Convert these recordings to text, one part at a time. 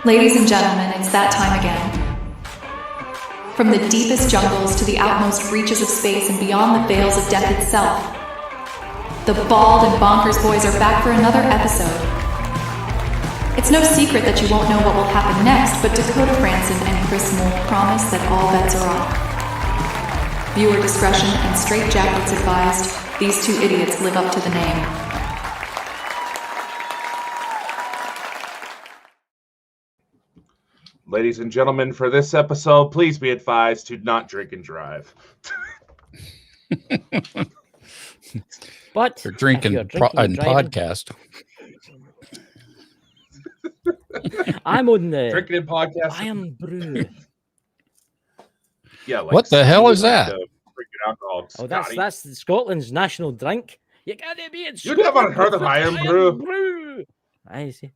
Ladies and gentlemen, it's that time again. From the deepest jungles to the outmost reaches of space and beyond the veils of death itself, the Bald and Bonkers Boys are back for another episode. It's no secret that you won't know what will happen next, but Dakota Franson and Chris Moll promise that all bets are off. Viewer discretion and straitjackets advised. These two idiots live up to the name. Ladies and gentlemen, for this episode, please be advised to not drink and drive. But you're drinking and podcast. I'm on the drinking and podcast. I am brew. Yeah, like what the hell is that? Alcohol, oh, that's Scotland's national drink. You gotta be in Scotland. You never heard of I am brew? I see.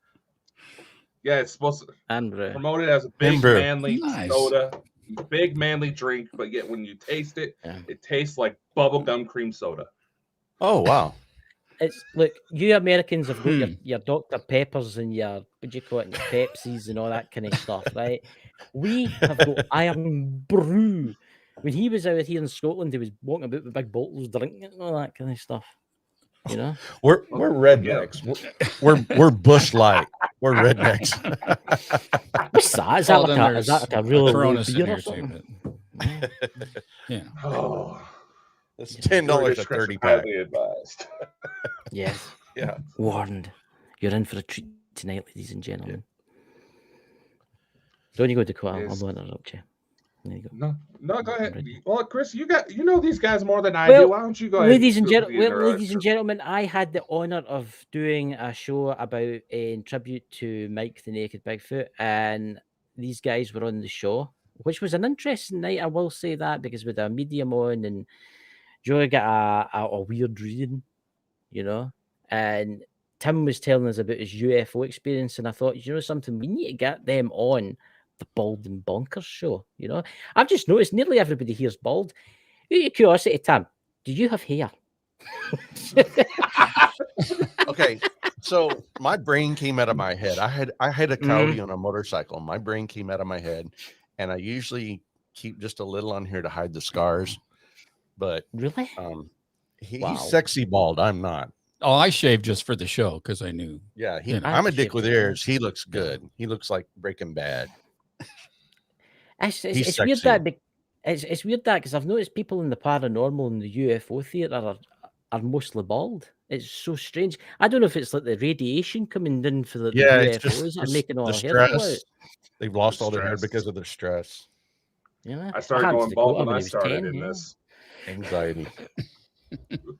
Yeah, it's supposed to promote it as a big manly soda, big manly drink, but yet when you taste it, it tastes like bubblegum cream soda. Oh wow! It's look, you Americans have got your Dr. Peppers and your what do you call it, your Pepsis and all that kind of stuff, right? We have got Iron Brew. When he was out here in Scotland, he was walking about with big bottles, drinking it and all that kind of stuff. You know, we're rednecks. We're Bush Light. We're rednecks. What's that? Is that like a real beer or something? Yeah. Oh, it's $10 a 30 pack. Advised. Yes. Yeah. Warned. You're in for a treat tonight, ladies and gentlemen. Don't you go to Dakota? I'm going to interrupt you. There you go. No, go ahead. Well, Chris, you know these guys more than I do. Why don't you go ahead? Ladies and gentlemen, I had the honor of doing a show about in tribute to Mike the Naked Bigfoot, and these guys were on the show, which was an interesting night. I will say that because with a medium on, and Joey got a weird reading, you know, and Tim was telling us about his UFO experience, and I thought, you know something, we need to get them on the Bald and Bonkers show. You know, I've just noticed nearly everybody here's bald. Out of curiosity, Tim, do you have hair? Okay, so my brain came out of my head. I had a coyote on a motorcycle. My brain came out of my head, and I usually keep just a little on here to hide the scars. But really, he's sexy bald. I'm not. Oh, I shaved just for the show because I knew. Yeah, I'm a dick with ears. He looks good. He looks like Breaking Bad. It's weird that it's weird that because I've noticed people in the paranormal and the UFO theater are mostly bald. It's so strange. I don't know if it's like the radiation coming in for the UFOs and making all the stress. They've lost all their hair because of the stress. Yeah, I started going bald when I started in this. Anxiety.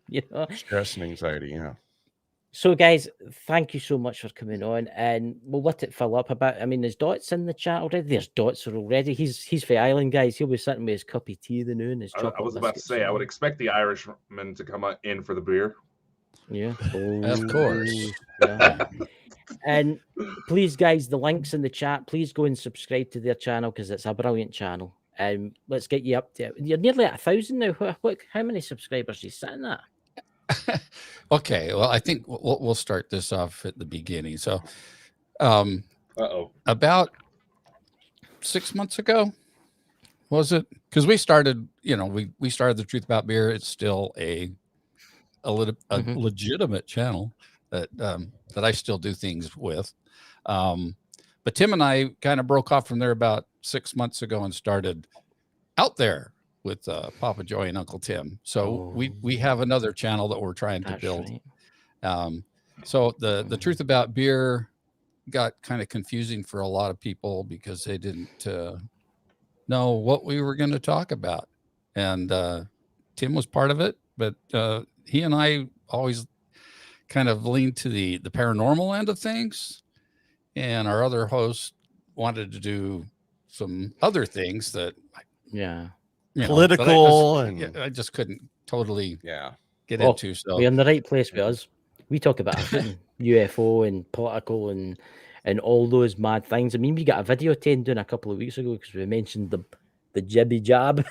You know, stress and anxiety. Yeah. So, guys, thank you so much for coming on, and we'll let it fill up a bit. I mean, there's Dots in the chat already. There's Dots already. He's for Island, guys. He'll be sitting with his cup of tea in the noon. I was about to say, I would expect the Irishman to come in for the beer. Yeah, of course. Yeah. And please, guys, the link's in the chat. Please go and subscribe to their channel because it's a brilliant channel. And let's get you up to. You're nearly at 1,000 now. How many subscribers are you sitting at? Okay, well, I think we'll start this off at the beginning. So, about 6 months ago, was it? Because we started, we started The Truth About Beer. It's still a legitimate channel that I still do things with. But Tim and I kind of broke off from there about 6 months ago and started out there with Papa Joy and Uncle Tim. So we have another channel that we're trying to build. Right. So the Truth About Beer got kind of confusing for a lot of people because they didn't know what we were going to talk about. And Tim was part of it, but he and I always kind of leaned to the paranormal end of things. And our other host wanted to do some other things that political, I just couldn't totally get well, into. So we're in the right place with us. We talk about UFO and political and all those mad things. I mean, we got a video doing a couple of weeks ago because we mentioned the jibby jab.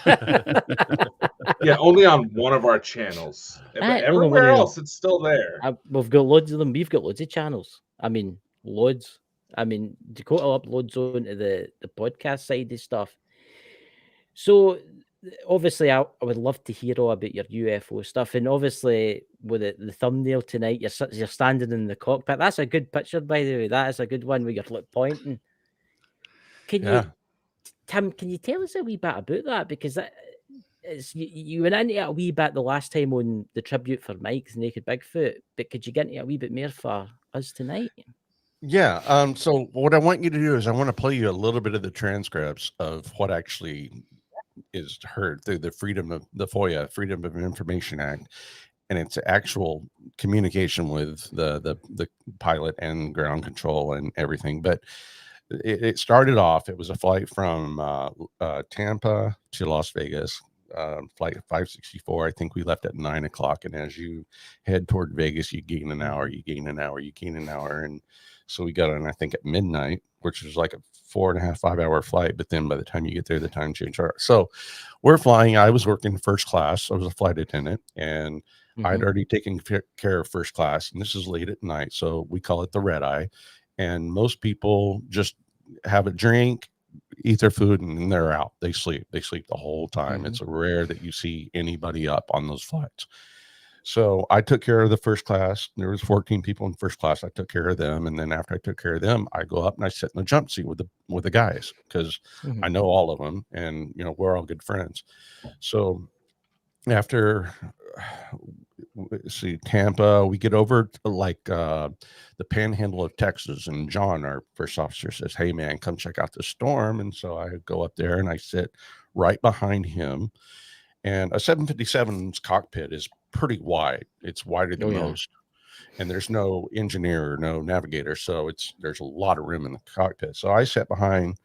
Yeah, only on one of our channels. But everywhere else, it's still there. We've got loads of them. We've got loads of channels. I mean, loads. I mean, Dakota uploads onto the podcast side of stuff. So obviously, I would love to hear all about your UFO stuff, and obviously with the thumbnail tonight, you're standing in the cockpit. That's a good picture, by the way. That is a good one where you're like pointing. Can you, Tim? Can you tell us a wee bit about that? Because you went into it a wee bit the last time on the tribute for Mike's Naked Bigfoot, but could you get into a wee bit more for us tonight? Yeah. So what I want you to do is I want to play you a little bit of the transcripts of what actually is heard through the FOIA, Freedom of Information Act, and it's actual communication with the pilot and ground control and everything. But it started off. It was a flight from Tampa to Las Vegas. Flight 564. I think we left at 9 o'clock. And as you head toward Vegas, you gain an hour, you gain an hour, you gain an hour. And so we got on, I think, at midnight, which was like a 4.5, 5 hour flight. But then by the time you get there, the time change. So we're flying. I was working first class. I was a flight attendant, and I'd already taken care of first class. And this is late at night. So we call it the red eye. And most people just have a drink, eat their food, and they're out. They sleep the whole time. It's rare that you see anybody up on those flights. So I took care of the first class. There was 14 people in first class. I took care of them. And then after I took care of them, I go up and I sit in the jump seat with the guys, because I know all of them, and we're all good friends. So after Tampa, we get over to like the panhandle of Texas, and John, our first officer, says, "Hey man, come check out the storm." And so I go up there and I sit right behind him. And a 757's cockpit is pretty wide. It's wider than most. And there's no engineer or no navigator. So there's a lot of room in the cockpit. So I sat behind,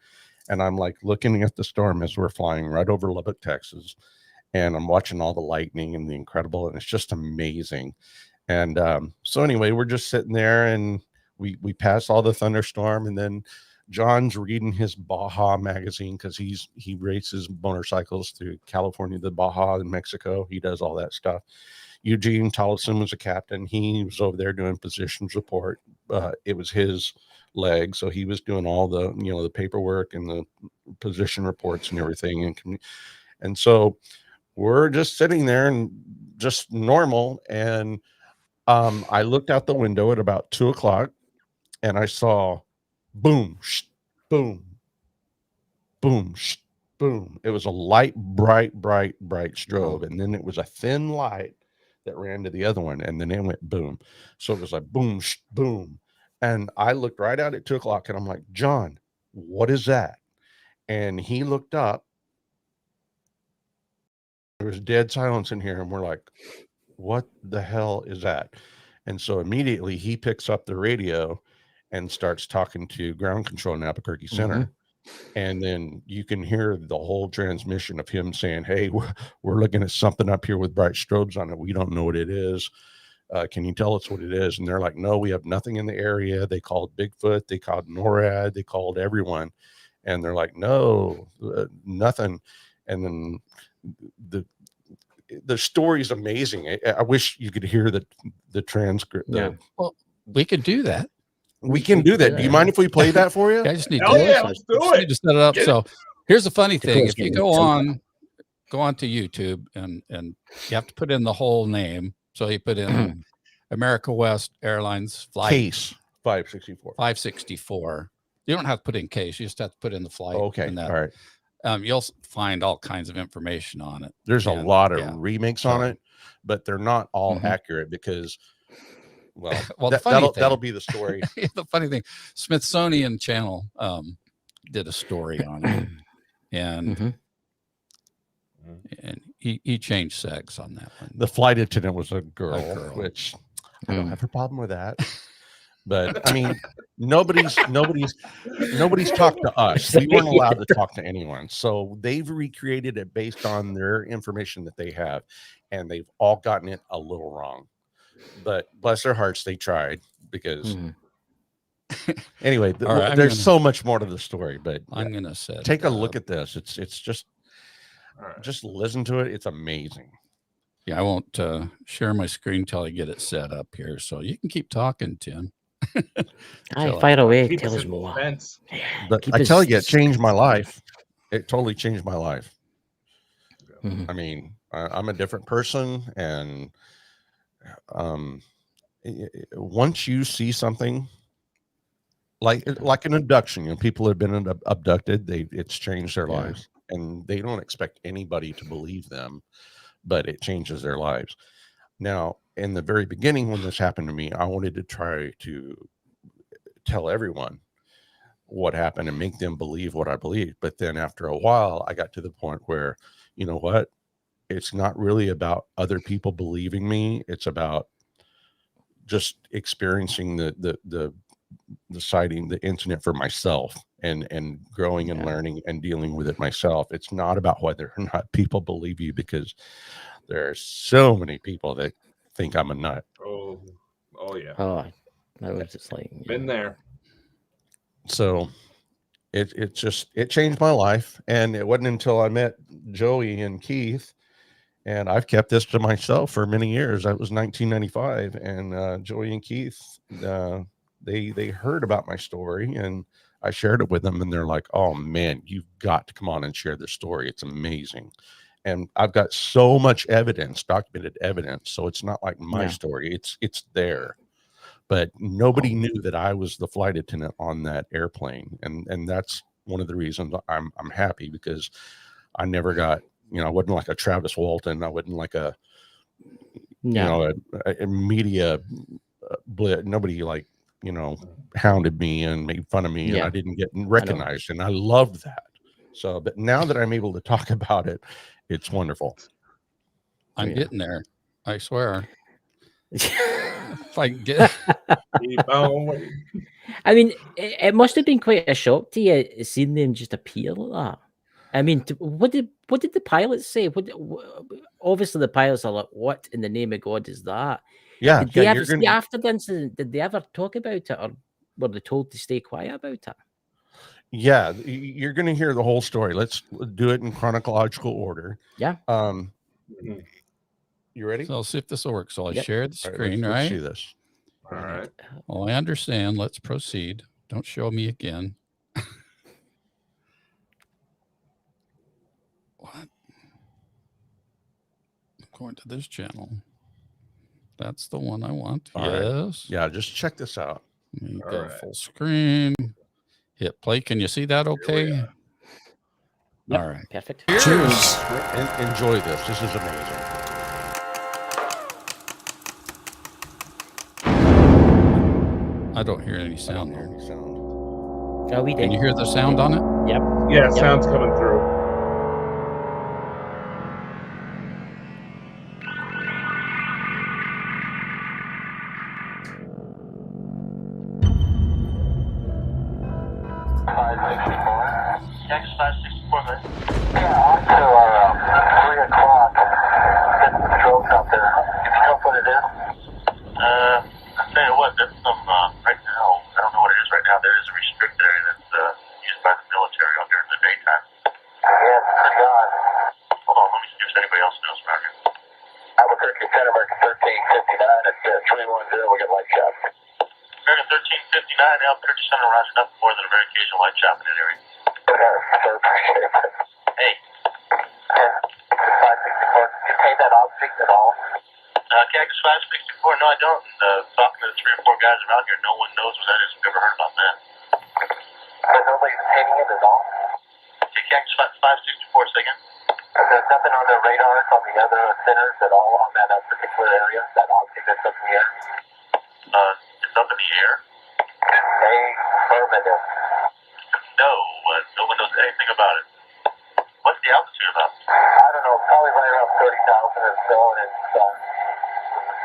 and I'm like looking at the storm as we're flying right over Lubbock, Texas. And I'm watching all the lightning and the incredible, and it's just amazing. And so anyway, we're just sitting there, and we pass all the thunderstorm, and then John's reading his Baja magazine, because he races motorcycles through California, the Baja in Mexico. He does all that stuff. Eugene Tollefson was a captain. He was over there doing positions report. It was his leg, so he was doing all the the paperwork and the position reports and everything. And so we're just sitting there and just normal. And I looked out the window at about 2 o'clock, and I saw boom, boom, boom, boom. It was a light, bright strobe. And then it was a thin light that ran to the other one, and then it went boom. So it was like boom, boom. And I looked right out at 2 o'clock, and I'm like, "John, what is that?" And he looked up. There was dead silence in here, and we're like, "What the hell is that?" And so immediately he picks up the radio and starts talking to ground control in Albuquerque Center. And then you can hear the whole transmission of him saying, "Hey, we're looking at something up here with bright strobes on it. We don't know what it is. Can you tell us what it is?" And they're like, "No, we have nothing in the area." They called Bigfoot, they called NORAD, they called everyone. And they're like, "No, nothing." And then the story is amazing. I wish you could hear the transcript. Well, we could do that. We can do that. Do you mind if we play that for you? I just need let's do it. Need to set it up. So here's the funny thing: if you go on to YouTube, and you have to put in the whole name. So you put in America West Airlines flight case 564. You don't have to put in case. You just have to put in the flight. Okay. All right. You'll find all kinds of information on it. There's a lot of remakes on it, but they're not all accurate, because that'll be the story. The funny thing, Smithsonian Channel did a story on it, and he changed sex on that one. The flight attendant was a girl. Which I don't have a problem with that. But I mean, nobody's talked to us. We weren't allowed to talk to anyone. So they've recreated it based on their information that they have, and they've all gotten it a little wrong. But bless their hearts, they tried, because anyway, there's so much more to the story. But I'm gonna take a look at this. It's just listen to it. It's amazing. Yeah, I won't share my screen till I get it set up here, so you can keep talking, Tim. Fire away. Tell us more. But I tell you, it changed my life. It totally changed my life. I mean, I'm a different person, and once you see something like an abduction, people have been abducted, it's changed their lives, and they don't expect anybody to believe them, but it changes their lives. Now, in the very beginning, when this happened to me, I wanted to try to tell everyone what happened and make them believe what I believed. But then after a while, I got to the point where, you know what? It's not really about other people believing me. It's about just experiencing the sighting, the incident for myself, and growing and learning and dealing with it myself. It's not about whether or not people believe you, because there are so many people that think I'm a nut. Oh yeah. Oh, I was just like, been there. So it changed my life, and it wasn't until I met Joey and Keith, and I've kept this to myself for many years. That was 1995, and Joey and Keith, they heard about my story, and I shared it with them, and they're like, "Oh man, you've got to come on and share this story. It's amazing." And I've got so much evidence, documented evidence, so it's not like my story. It's there. But nobody knew that I was the flight attendant on that airplane, and that's one of the reasons I'm happy, because I never got, I wasn't like a Travis Walton, I wasn't like a media blitz. Nobody hounded me and made fun of me, and I didn't get recognized, and I loved that. So, but now that I'm able to talk about it, it's wonderful. I'm getting there, I swear. If I get I mean, it must have been quite a shock to you seeing them just appear like that. I mean, what did the pilots say? Obviously, the pilots are like, "What in the name of God is that?" Yeah. Did they ever see after the incident? Did they ever talk about it, or were they told to stay quiet about it? Yeah, you're going to hear the whole story. Let's do it in chronological order. Yeah. You ready? So I'll see if this will work. So I share the screen, let's see this. All right. Well, I understand. Let's proceed. Don't show me again. What? I'm going to this channel. That's the one I want. All yes. Right. Yeah, just check this out. Let me go full screen. Hit play. Can you see that okay? Yep. All right. Perfect. Cheers. Enjoy this. This is amazing. I don't hear any sound there. Oh, we did. Can you hear the sound on it? Yep. Yeah, sound's coming through. Next 564, man. Yeah, on to our 3 o'clock. Getting some strokes out there. Can you tell what it is? I'll tell you what, that's some, right now, I don't know what it is right now. There is a restricted area that's used by the military out there in the daytime. Yes, it's on. Hold on, let me see if anybody else knows around here. Albuquerque, Santa America 1359 at 310, we got light shop. America 1359, Albuquerque Center, rising up more than a very occasional light shop in that area. Hey. 564, did you pay that object at all? Cactus 564, no I don't. Talking to the 3 or 4 guys around here, no one knows what that is. We've never heard about that. But nobody's paying it at all? Okay, Cactus 564, second. There's nothing on the radar from the other centers at all on that particular area, that object that's up in the air? It's up in the air? Affirmative. No, no one knows anything about it. What's the altitude about? I don't know, probably right around 30,000 or so, and it's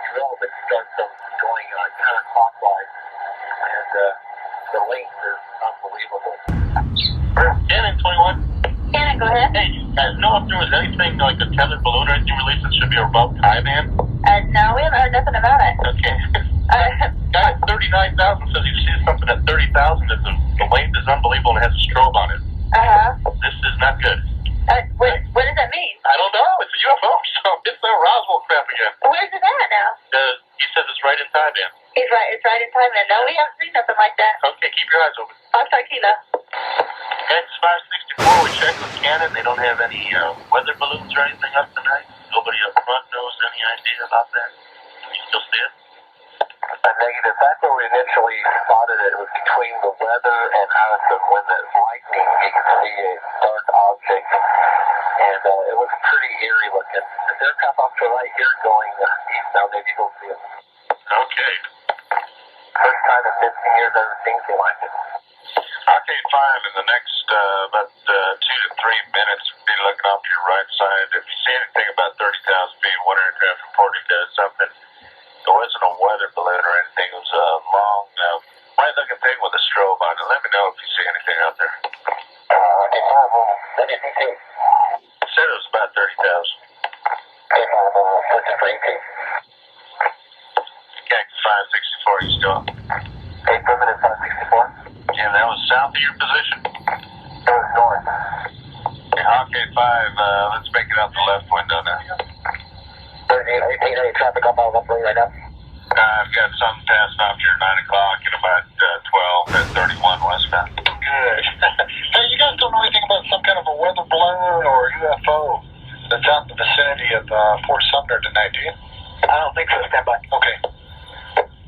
drill that starts going counterclockwise, and the length is unbelievable. Cannon 21. Cannon, go ahead. Hey, you guys know if there was anything like a tethered balloon or anything released that should be above high band? No, we haven't heard nothing about it. Okay. Guy at 39,000 says he sees something at 30,000 that the length is unbelievable and it has a strobe on it. This is not good. What does that mean? I don't know. It's a UFO, so it's that Roswell crap again. Where's it at now? He says it's right in time then. It's right in time then. No, we haven't seen nothing like that. Okay, keep your eyes open. Oscar Kilo. X564, we checked with Canon. They don't have any weather balloons or anything up tonight. Nobody up front knows any idea about that. You still see it? Negative. That's where we initially spotted it. It was between the weather and us, and when the lightning, you can see a dark object, and it was pretty eerie looking. There's aircraft off to the right here going east now. Maybe you'll see it. Okay. First time in 15 years I've ever seen anything like it. Arcade 5 in the next about 2 to 3 minutes. Be looking off to your right side. If you see anything about 30,000 feet, one aircraft reporting does something. It wasn't a weather balloon or anything. It was a long, white-looking thing with a strobe on it. Let me know if you see anything out there. What did he say? It said it was about 30,000. What's the frame case? Cactus 564, you still up? Okay, permanent 564. Yeah, that was south of your position? It was north. Okay, Arcade 5, let's make it out the left window now. Are you taking any traffic up out of that right now? I've got something passing off here at 9 o'clock and about 12 at 31 westbound. Good. Hey, you guys don't know anything about some kind of a weather balloon or UFO that's out in the vicinity of Fort Sumner tonight, do you? I don't think so. Stand by. Okay.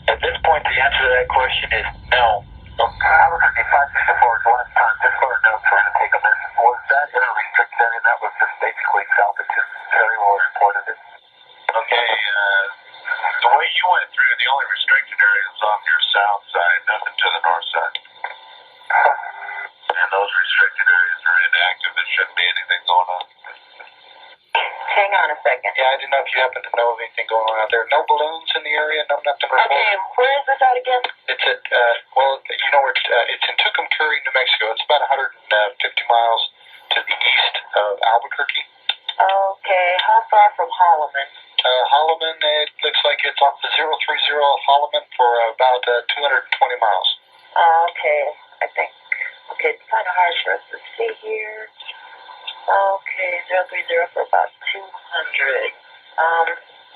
At this point, the answer to that question is no. I was at 564's last time. Just for a note, we're going to take a minute. Was that in a restricted area? That was just basically south of Cherry where we reported it. Okay, the way you went through, the only restricted area is on your south side, nothing to the north side. And those restricted areas are inactive. There shouldn't be anything going on. Hang on a second. Yeah, I didn't know if you happen to know of anything going on out there. No balloons in the area, no nothing. Okay, where is this at again? It's at, you know where it's in Tucumcari, New Mexico. It's about 150 miles to the east of Albuquerque. Okay, how far from Holloman? Holloman, it looks like it's off the 030 Holloman for about 220 miles. Okay, I think. Okay, it's kind of hard for us to see here. Okay, 030 for about 200.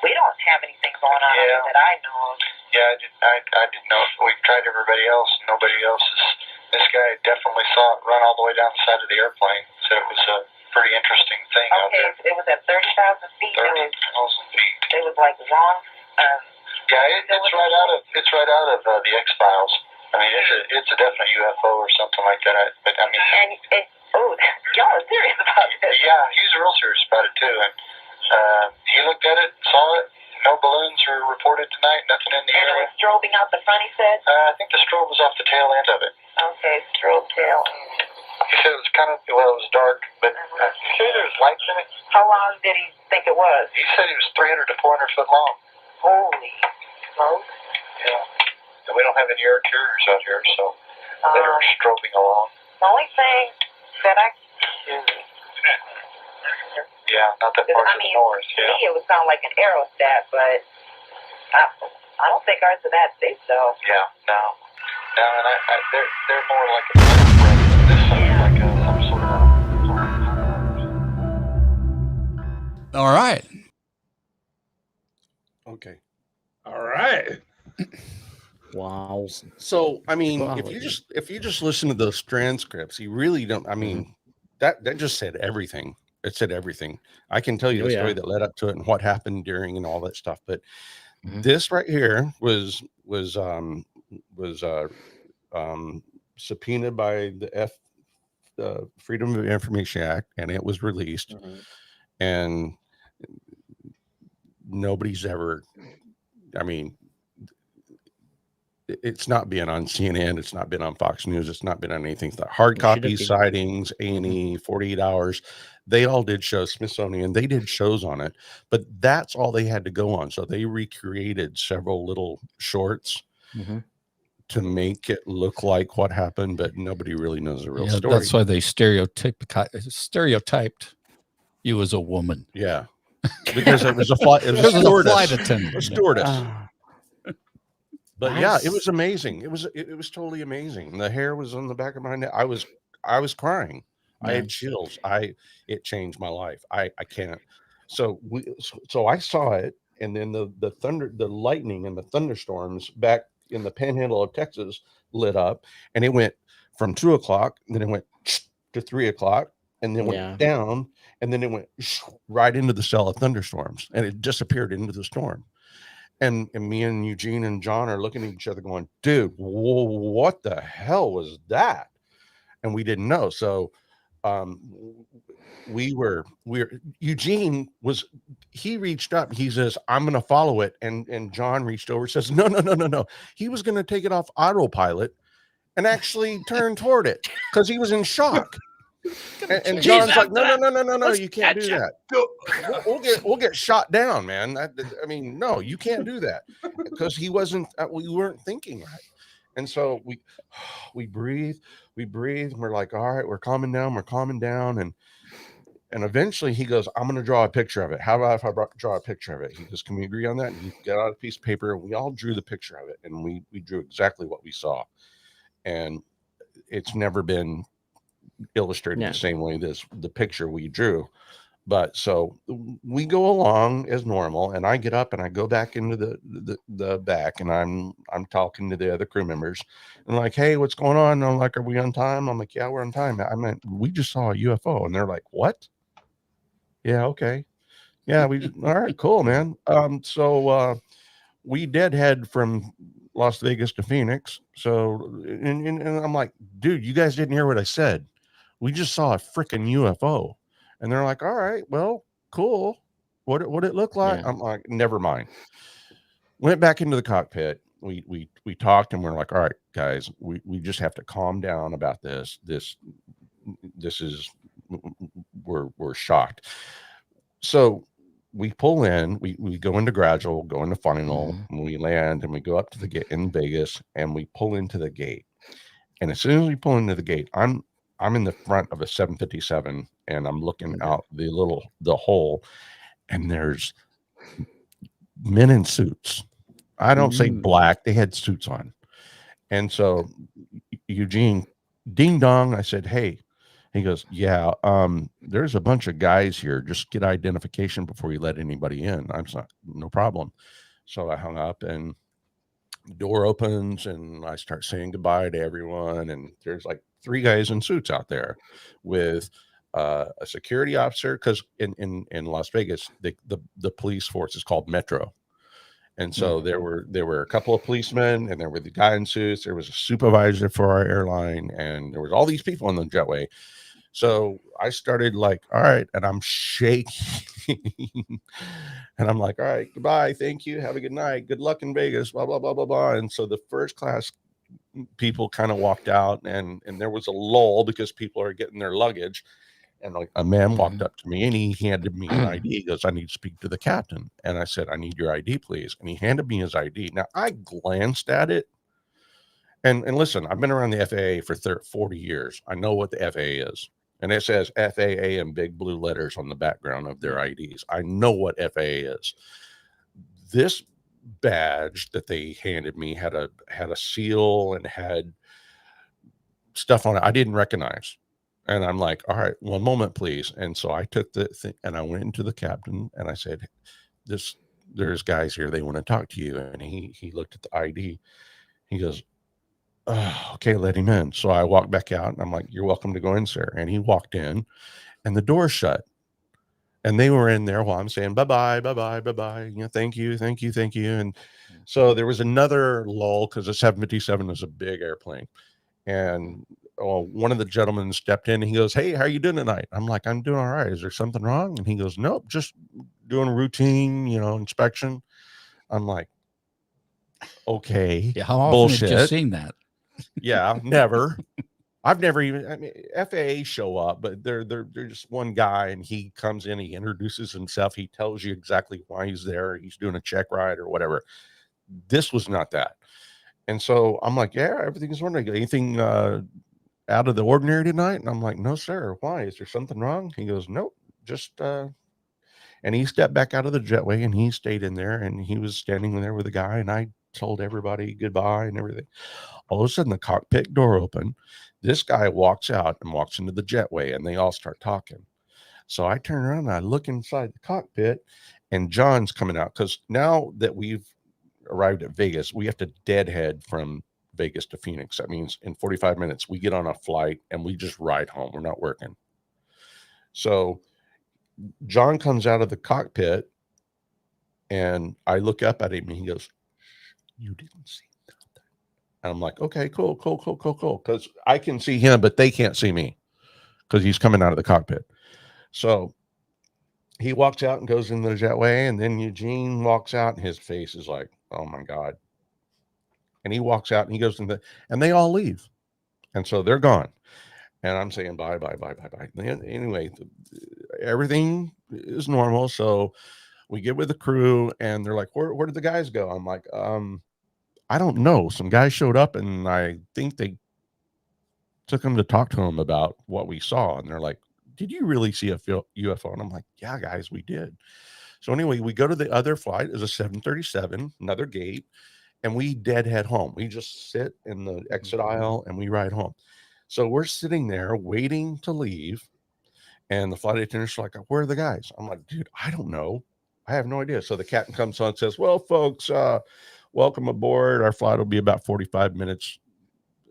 We don't have anything going on that I know of. Yeah, I didn't know. We've tried everybody else, and nobody else is. This guy definitely saw it run all the way down the side of the airplane, so it was a pretty interesting thing out there. Okay, it was at 30,000 feet. 30,000 feet. It was like long. Yeah, it's right out of the X-Files. I mean, it's a definite UFO or something like that. But I mean, y'all are serious about this. Yeah, he's real serious about it too. And he looked at it, saw it. No balloons were reported tonight. Nothing in the area. And it was strobing out the front. He said. I think the strobe was off the tail end of it. Okay, strobe tail. He said it was it was dark, but he said there was lights in it. How long did he think it was? He said it was 300 to 400 foot long. Holy smokes. Yeah. And we don't have any air carriers out here, so they're strobing along. The only thing that I... Yeah, not that far to the north. To me, it would sound like an aerostat, but I don't think ours are that big, though. Yeah, no, and they're more like a this is like some sort of. All right. Okay. All right. Wow. So I mean, if you just listen to those transcripts, you really don't. I mean, that just said everything. It said everything. I can tell you the story that led up to it and what happened during and all that stuff. But this right here was subpoenaed by the Freedom of Information Act, and it was released. And nobody's ever. I mean, it's not been on CNN. It's not been on Fox News. It's not been on anything. The hard copies, sightings, A&E, 48 Hours. They all did shows. Smithsonian. They did shows on it, but that's all they had to go on. So they recreated several little shorts to make it look like what happened, but nobody really knows the real story. That's why they stereotyped you as a woman. Yeah, because it was a flight. It was a flight attendant. A stewardess. But yeah, it was amazing. It was totally amazing. The hair was on the back of my neck. I was crying. I had chills. It changed my life. I can't. So I saw it, and then the lightning and the thunderstorms back in the panhandle of Texas lit up, and it went from 2 o'clock, then it went to 3 o'clock, and then went down, and then it went right into the cell of thunderstorms, and it disappeared into the storm. And me and Eugene and John are looking at each other going, dude, what the hell was that? And we didn't know. So Eugene he reached up, he says, I'm going to follow it. And John reached over and says, no. He was going to take it off autopilot and actually turn toward it because he was in shock. And John's like, no, you can't do that. We'll get shot down, man. I mean, no, you can't do that because we weren't thinking right. And so we breathe, and we're like, all right, we're calming down. And eventually he goes, I'm going to draw a picture of it. How about if I draw a picture of it? He goes, can we agree on that? And he got out a piece of paper, and we all drew the picture of it. And we drew exactly what we saw. And it's never been illustrated the same way the picture we drew. But so we go along as normal, and I get up and I go back into the back, and I'm talking to the other crew members, and like, hey, what's going on? And I'm like, are we on time? I'm like, yeah, we're on time. I meant, we just saw a UFO. And they're like, what? Yeah, okay. Yeah, all right, cool, man. So we deadhead from Las Vegas to Phoenix. So and I'm like, dude, you guys didn't hear what I said. We just saw a freaking UFO. And they're like, all right, well, cool. What it look like? Yeah. I'm like, never mind. Went back into the cockpit. We talked, and we're like, all right, guys, we just have to calm down about this. This is, we're shocked. So we pull in, we go into gradual, go into final, and we land, and we go up to the gate in Vegas, and we pull into the gate. And as soon as we pull into the gate, I'm in the front of a 757, and I'm looking out the hole, and there's men in suits. I don't say black, they had suits on. And so Eugene, ding dong, I said, hey. He goes, yeah, there's a bunch of guys here. Just get identification before you let anybody in. I'm like, no problem. So I hung up, and the door opens, and I start saying goodbye to everyone. And there's like 3 guys in suits out there with a security officer, because in Las Vegas, the police force is called Metro. And so there were a couple of policemen, and there were the guy in suits. There was a supervisor for our airline, and there was all these people on the jetway. So I started like, all right, and I'm shaking, and I'm like, all right, goodbye, thank you, have a good night, good luck in Vegas, blah blah blah blah blah. And so the first class people kind of walked out, and there was a lull because people are getting their luggage. And like a man walked up to me, and he handed me an ID. He goes, I need to speak to the captain. And I said, I need your ID, please. And he handed me his ID. Now I glanced at it. And listen, I've been around the FAA for 40 years. I know what the FAA is. And it says FAA in big blue letters on the background of their IDs. I know what FAA is. This badge that they handed me had a seal and had stuff on it I didn't recognize. And I'm like, all right, one moment, please. And so I took the thing, and I went into the captain, and I said, there's guys here. They want to talk to you. And he looked at the ID. He goes, oh, okay, let him in. So I walked back out, and I'm like, you're welcome to go in, sir. And he walked in, and the door shut. And they were in there while I'm saying, bye-bye, bye-bye, bye-bye. You know, thank you. And so there was another lull, because the 757 is a big airplane. And one of the gentlemen stepped in, and he goes, hey, how are you doing tonight? I'm like, I'm doing all right. Is there something wrong? And he goes, nope, just doing a routine, inspection. I'm like, okay. Yeah, how often bullshit. Have you seen that? Yeah, never. I've never even, I mean, FAA show up, but they're just one guy, and he comes in, he introduces himself. He tells you exactly why he's there. He's doing a check ride or whatever. This was not that. And so I'm like, yeah, everything's wonderful. Anything out of the ordinary tonight? And I'm like, no, sir. Why? Is there something wrong? He goes, nope, just, and he stepped back out of the jetway, and he stayed in there, and he was standing there with a guy, and I told everybody goodbye and everything. All of a sudden, the cockpit door opened. This guy walks out and walks into the jetway, and they all start talking. So I turn around, and I look inside the cockpit, and John's coming out, because now that we've arrived at Vegas, we have to deadhead from Vegas to Phoenix. That means in 45 minutes we get on a flight and we just ride home. We're not working. So John comes out of the cockpit and I look up at him and he goes, "You didn't see nothing." And I'm like, "Okay, cool. Because I can see him, but they can't see me because he's coming out of the cockpit." So he walks out and goes in the jetway, and then Eugene walks out and his face is like, "Oh my God." And he walks out and he goes and they all leave. And so they're gone. And I'm saying bye. Anyway, everything is normal. So we get with the crew and they're like, where did the guys go? I'm like, I don't know. Some guys showed up and I think they took them to talk to them about what we saw. And they're like, "Did you really see a UFO?" And I'm like, "Yeah, guys, we did." So anyway, we go to the other flight. It was a 737, another gate. And we deadhead home. We just sit in the exit aisle and we ride home. So we're sitting there waiting to leave. And the flight attendant's like, "Where are the guys?" I'm like, "Dude, I don't know. I have no idea." So the captain comes on and says, "Well, folks, welcome aboard. Our flight will be about 45 minutes.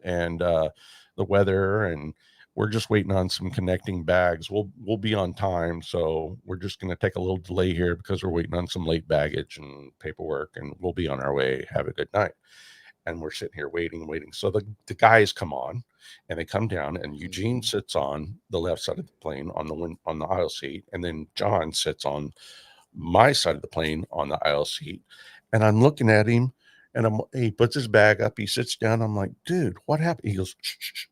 And the weather, and we're just waiting on some connecting bags. We'll be on time. So we're just going to take a little delay here because we're waiting on some late baggage and paperwork, and we'll be on our way. Have a good night." And we're sitting here waiting. So the guys come on and they come down, and Eugene sits on the left side of the plane on the aisle seat. And then John sits on my side of the plane on the aisle seat. And I'm looking at him and he puts his bag up. He sits down. I'm like, "Dude, what happened?" He goes, "Shh."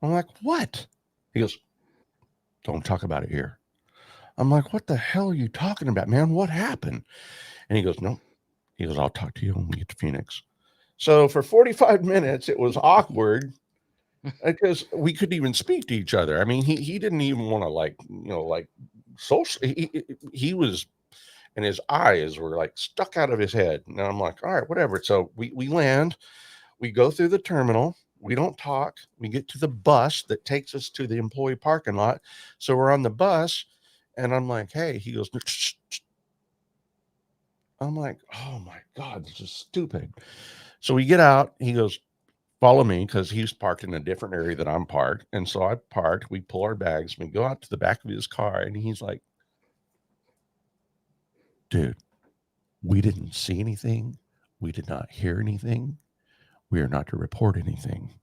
I'm like, "What?" He goes, "Don't talk about it here." I'm like, "What the hell are you talking about, man? What happened?" And he goes, "No." He goes, "I'll talk to you when we get to Phoenix." So for 45 minutes, it was awkward because we couldn't even speak to each other. I mean, he didn't even want to social. He was, and his eyes were like stuck out of his head. And I'm like, "All right, whatever." So we land, we go through the terminal. We don't talk. We get to the bus that takes us to the employee parking lot. So we're on the bus and I'm like, "Hey," he goes, "Shh, shh." I'm like, "Oh my God, this is stupid." So we get out. He goes, "Follow me," because he's parked in a different area than I'm parked. And so I parked. We pull our bags. We go out to the back of his car. And he's like, "Dude, we didn't see anything. We did not hear anything. We are not to report anything.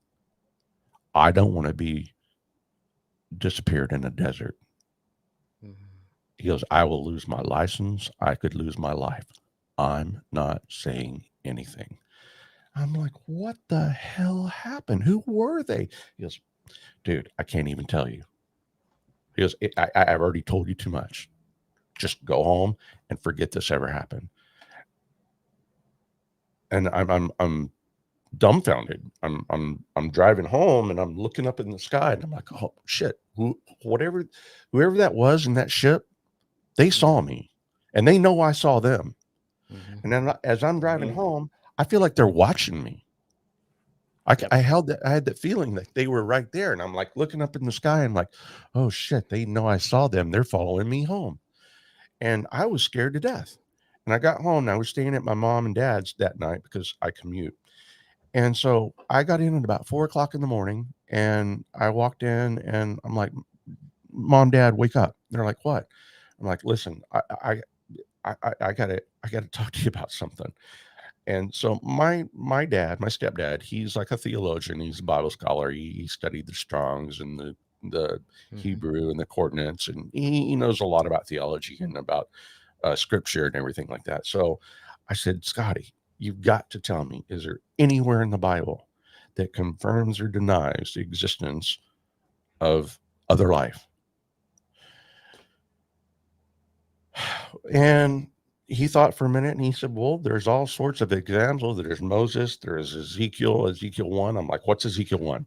I don't want to be disappeared in a desert." He goes, "I will lose my license. I could lose my life. I'm not saying anything." I'm like, "What the hell happened? Who were they?" He goes, "Dude, I can't even tell you." He goes, I've already told you too much. Just go home and forget this ever happened." And I'm dumbfounded. I'm driving home and I'm looking up in the sky and I'm like, "Oh shit. Whoever that was in that ship, they saw me and they know I saw them." And then as I'm driving home, I feel like they're watching me. I had that feeling that they were right there. And I'm like looking up in the sky. And I'm like, "Oh shit, they know I saw them. They're following me home." And I was scared to death. And I got home and I was staying at my mom and dad's that night because I commute. And so I got in at about 4:00 in the morning and I walked in and I'm like, "Mom, Dad, wake up." They're like, "What?" I'm like, "Listen, I gotta talk to you about something." And so my stepdad, he's like a theologian. He's a Bible scholar. He studied the Strongs and the Hebrew and the coordinates, and he knows a lot about theology and about scripture and everything like that. So I said, "Scotty, you've got to tell me, is there anywhere in the Bible that confirms or denies the existence of other life?" And he thought for a minute and he said, "Well, there's all sorts of examples. There's Moses, there's Ezekiel 1. I'm like, "What's Ezekiel 1?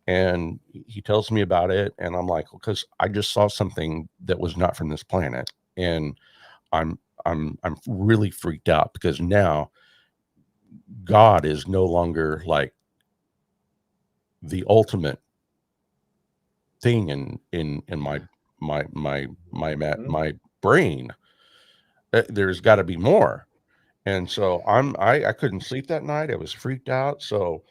And he tells me about it. And I'm like, "Because I just saw something that was not from this planet." And I'm really freaked out because now God is no longer like the ultimate thing in my my brain. There's got to be more. And so I couldn't sleep that night. I was freaked out. So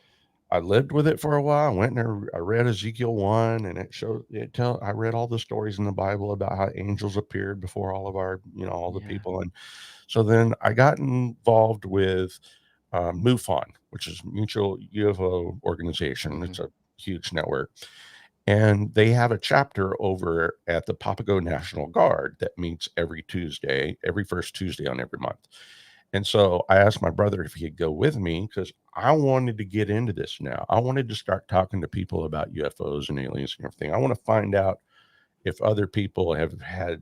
I lived with it for a while. I went and I read Ezekiel 1, and I read all the stories in the Bible about how angels appeared before all of our, all the people. And so then I got involved with MUFON, which is Mutual UFO Organization. It's a huge network. And they have a chapter over at the Papago National Guard that meets every first Tuesday on every month. And so I asked my brother if he could go with me because I wanted to get into this now. I wanted to start talking to people about UFOs and aliens and everything. I want to find out if other people have had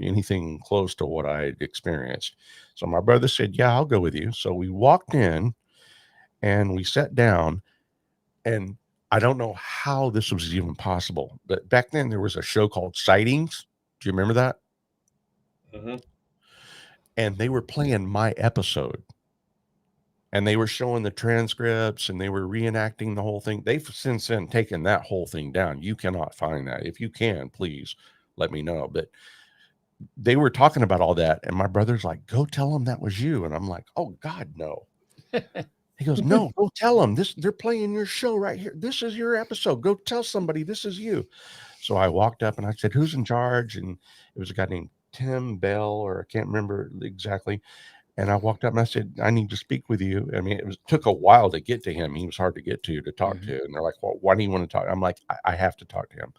anything close to what I had experienced. So my brother said, yeah, I'll go with you. So we walked in and we sat down, and I don't know how this was even possible, but back then there was a show called Sightings. Do you remember that? Mm-hmm. And they were playing my episode, and they were showing the transcripts, and they were reenacting the whole thing. They've since then taken that whole thing down. You cannot find that. If you can, please let me know. But they were talking about all that, and my brother's like, go tell them that was you. And I'm like, oh God, no. He goes, no, go tell them this. They're playing your show right here. This is your episode. Go tell somebody this is you. So I walked up and I said, who's in charge? And it was a guy named Tim Bell, or I can't remember exactly. And I walked up and I said, I need to speak with you. I mean, took a while to get to him. He was hard to get to talk to. And they're like, well, why do you want to talk? I'm like, I have to talk to him.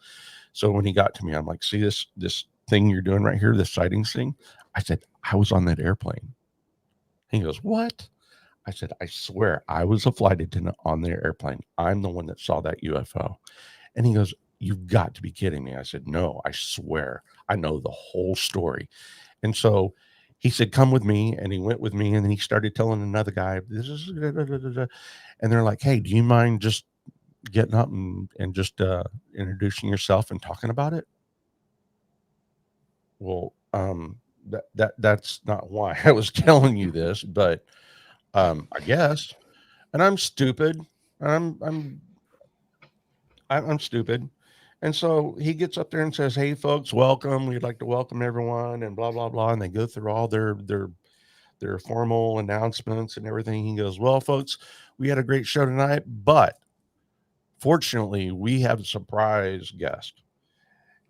So when he got to me, I'm like, see this thing you're doing right here, this sightings thing? I said, I was on that airplane. He goes, what? I said, I swear I was a flight attendant on the airplane. I'm the one that saw that UFO. And he goes, you've got to be kidding me. I said, no, I swear I know the whole story. And so he said, come with me. And he went with me. And then he started telling another guy, this is, and they're like, hey, do you mind just getting up and just introducing yourself and talking about it? Well, that's not why I was telling you this, but I guess. And I'm stupid. I'm stupid. And so he gets up there and says, hey folks, welcome. We'd like to welcome everyone, and blah, blah, blah. And they go through all their formal announcements and everything. He goes, well, folks, we had a great show tonight, but fortunately we have a surprise guest.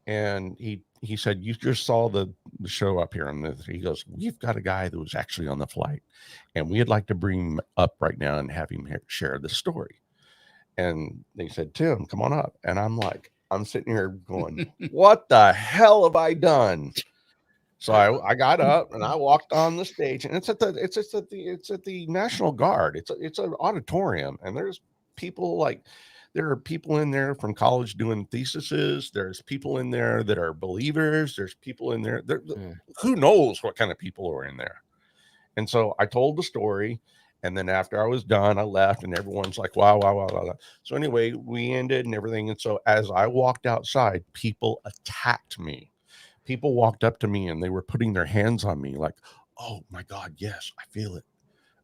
And he said, you just saw the show up here on this. He goes, we've got a guy that was actually on the flight, and we'd like to bring him up right now and have him share the story. And they said, Tim, come on up. And I'm like, I'm sitting here going, what the hell have I done? So I got up and I walked on the stage, and it's at the National Guard. It's an auditorium, and there's people like, there are people in there from college doing theses. There's people in there that are believers. There's people in there. Who knows what kind of people are in there? And so I told the story. And then after I was done, I left, and everyone's like, wow, wow, wow, wow. So anyway, we ended and everything. And so as I walked outside, people attacked me. People walked up to me and they were putting their hands on me like, oh my God, yes, I feel it.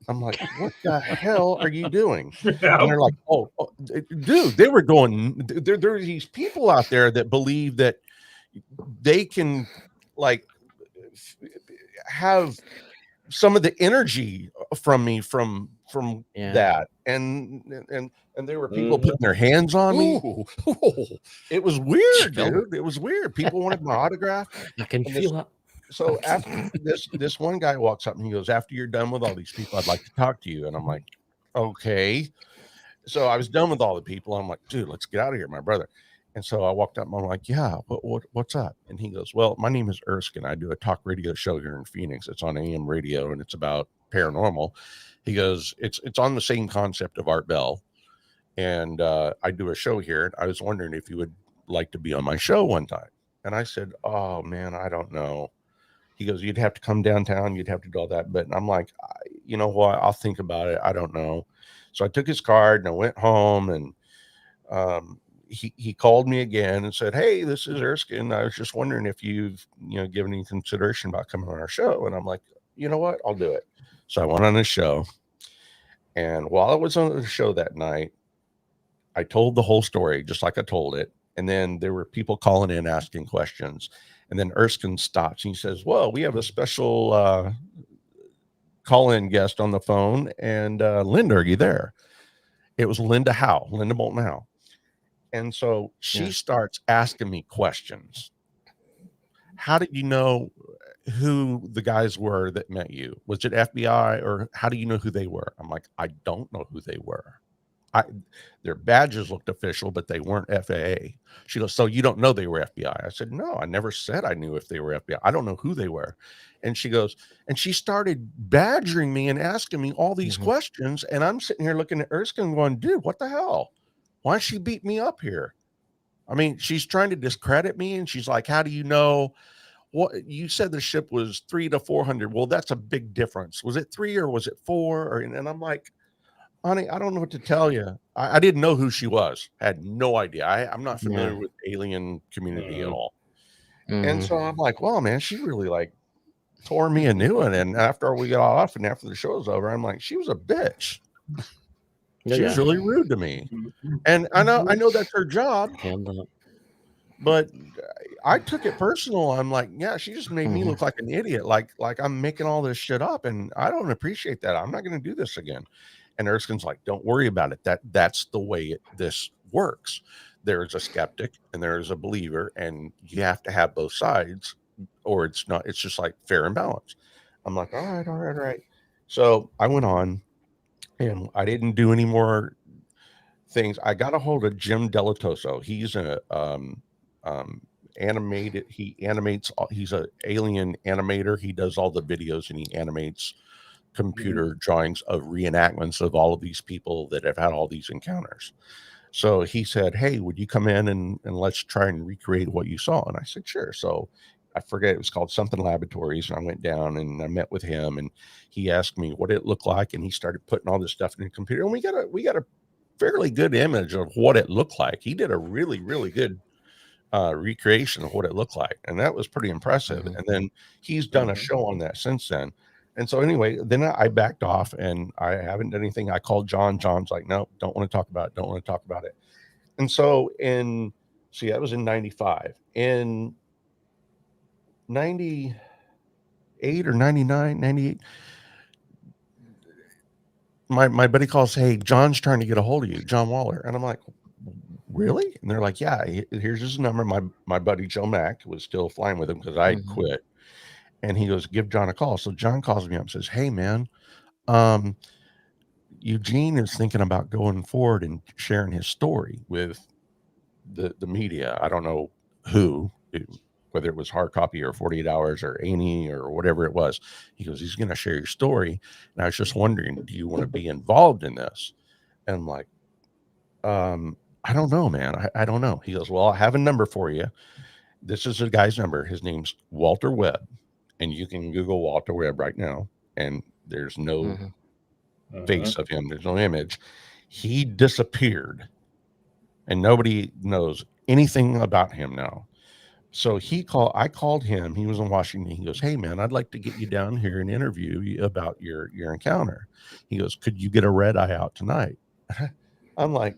I'm like, what the hell are you doing? And they're like, oh, dude, they were going, there are these people out there that believe that they can like have some of the energy from me from that. And there were people putting their hands on me. It was weird, dude. It was weird. People wanted my autograph. I can feel it. So after this one guy walks up and he goes, after you're done with all these people, I'd like to talk to you. And I'm like, okay. So I was done with all the people. I'm like, dude, let's get out of here, my brother. And so I walked up and I'm like, yeah, what's up? And he goes, well, my name is Erskine. I do a talk radio show here in Phoenix. It's on AM radio, and it's about paranormal. He goes, it's on the same concept of Art Bell. And I do a show here. I was wondering if you would like to be on my show one time. And I said, oh man, I don't know. He goes, you'd have to come downtown. You'd have to do all that. But I'm like, you know what? I'll think about it. I don't know. So I took his card and I went home, and he called me again and said, hey, this is Erskine. I was just wondering if you've, given any consideration about coming on our show. And I'm like, you know what? I'll do it. So I went on his show. And while I was on the show that night, I told the whole story just like I told it. And then there were people calling in asking questions. And then Erskine stops and he says, well, we have a special call-in guest on the phone. And Linda, are you there? It was Linda Bolton Howe. And so she starts asking me questions. How did you know who the guys were that met you? Was it FBI, or how do you know who they were? I'm like, I don't know who they were. Their badges looked official, but they weren't FAA. She goes, so you don't know they were FBI? I said, no, I never said I knew if they were FBI. I don't know who they were. And she goes, and she started badgering me and asking me all these questions. And I'm sitting here looking at Erskine going, dude, what the hell? Why she beat me up here? I mean, she's trying to discredit me. And she's like, how do you know? What you said the ship was 300 to 400. Well, that's a big difference. Was it 3 or was it 4? And I'm like, honey, I don't know what to tell you. I didn't know who she was. I had no idea. I'm not familiar with alien community at all. And so I'm like, well, man, she really like tore me a new one. And after we got off and after the show was over, I'm like, she was a bitch. She was really rude to me. And I know that's her job. But I took it personal. I'm like, yeah, she just made me look like an idiot. Like I'm making all this shit up. And I don't appreciate that. I'm not going to do this again. And Erskine's like, don't worry about it. That's the way this works. There's a skeptic and there's a believer, and you have to have both sides, or it's not. It's just like fair and balanced. I'm like, all right. So I went on, and I didn't do any more things. I got a hold of Jim Delatoso. He's a animated. He animates. He's an alien animator. He does all the videos and he animates computer drawings of reenactments of all of these people that have had all these encounters. So he said, hey, would you come in and let's try and recreate what you saw? And I said, sure. So I forget, it was called something laboratories. And I went down and I met with him, and he asked me what it looked like. And he started putting all this stuff in the computer, and we got a fairly good image of what it looked like. He did a really, really good recreation of what it looked like. And that was pretty impressive. And then he's done a show on that since then. And so anyway, then I backed off and I haven't done anything. I called John. John's like, no, don't want to talk about it. Don't want to talk about it. And so that was in 95. In 98 or 99, 98, my buddy calls, hey, John's trying to get a hold of you, John Waller. And I'm like, really? And they're like, yeah, here's his number. My buddy Joe Mack was still flying with him because I quit. And he goes, give John a call. So John calls me up and says, hey, man, Eugene is thinking about going forward and sharing his story with the media. I don't know whether it was hard copy or 48 hours or Annie or whatever it was. He goes, he's going to share your story. And I was just wondering, do you want to be involved in this? And I'm like, I don't know, man. I don't know. He goes, well, I have a number for you. This is a guy's number. His name's Walter Webb. And you can Google Walter Webb right now. And there's no face of him. There's no image. He disappeared. And nobody knows anything about him now. So I called him. He was in Washington. He goes, hey, man, I'd like to get you down here and interview you about your encounter. He goes, could you get a red eye out tonight? I'm like,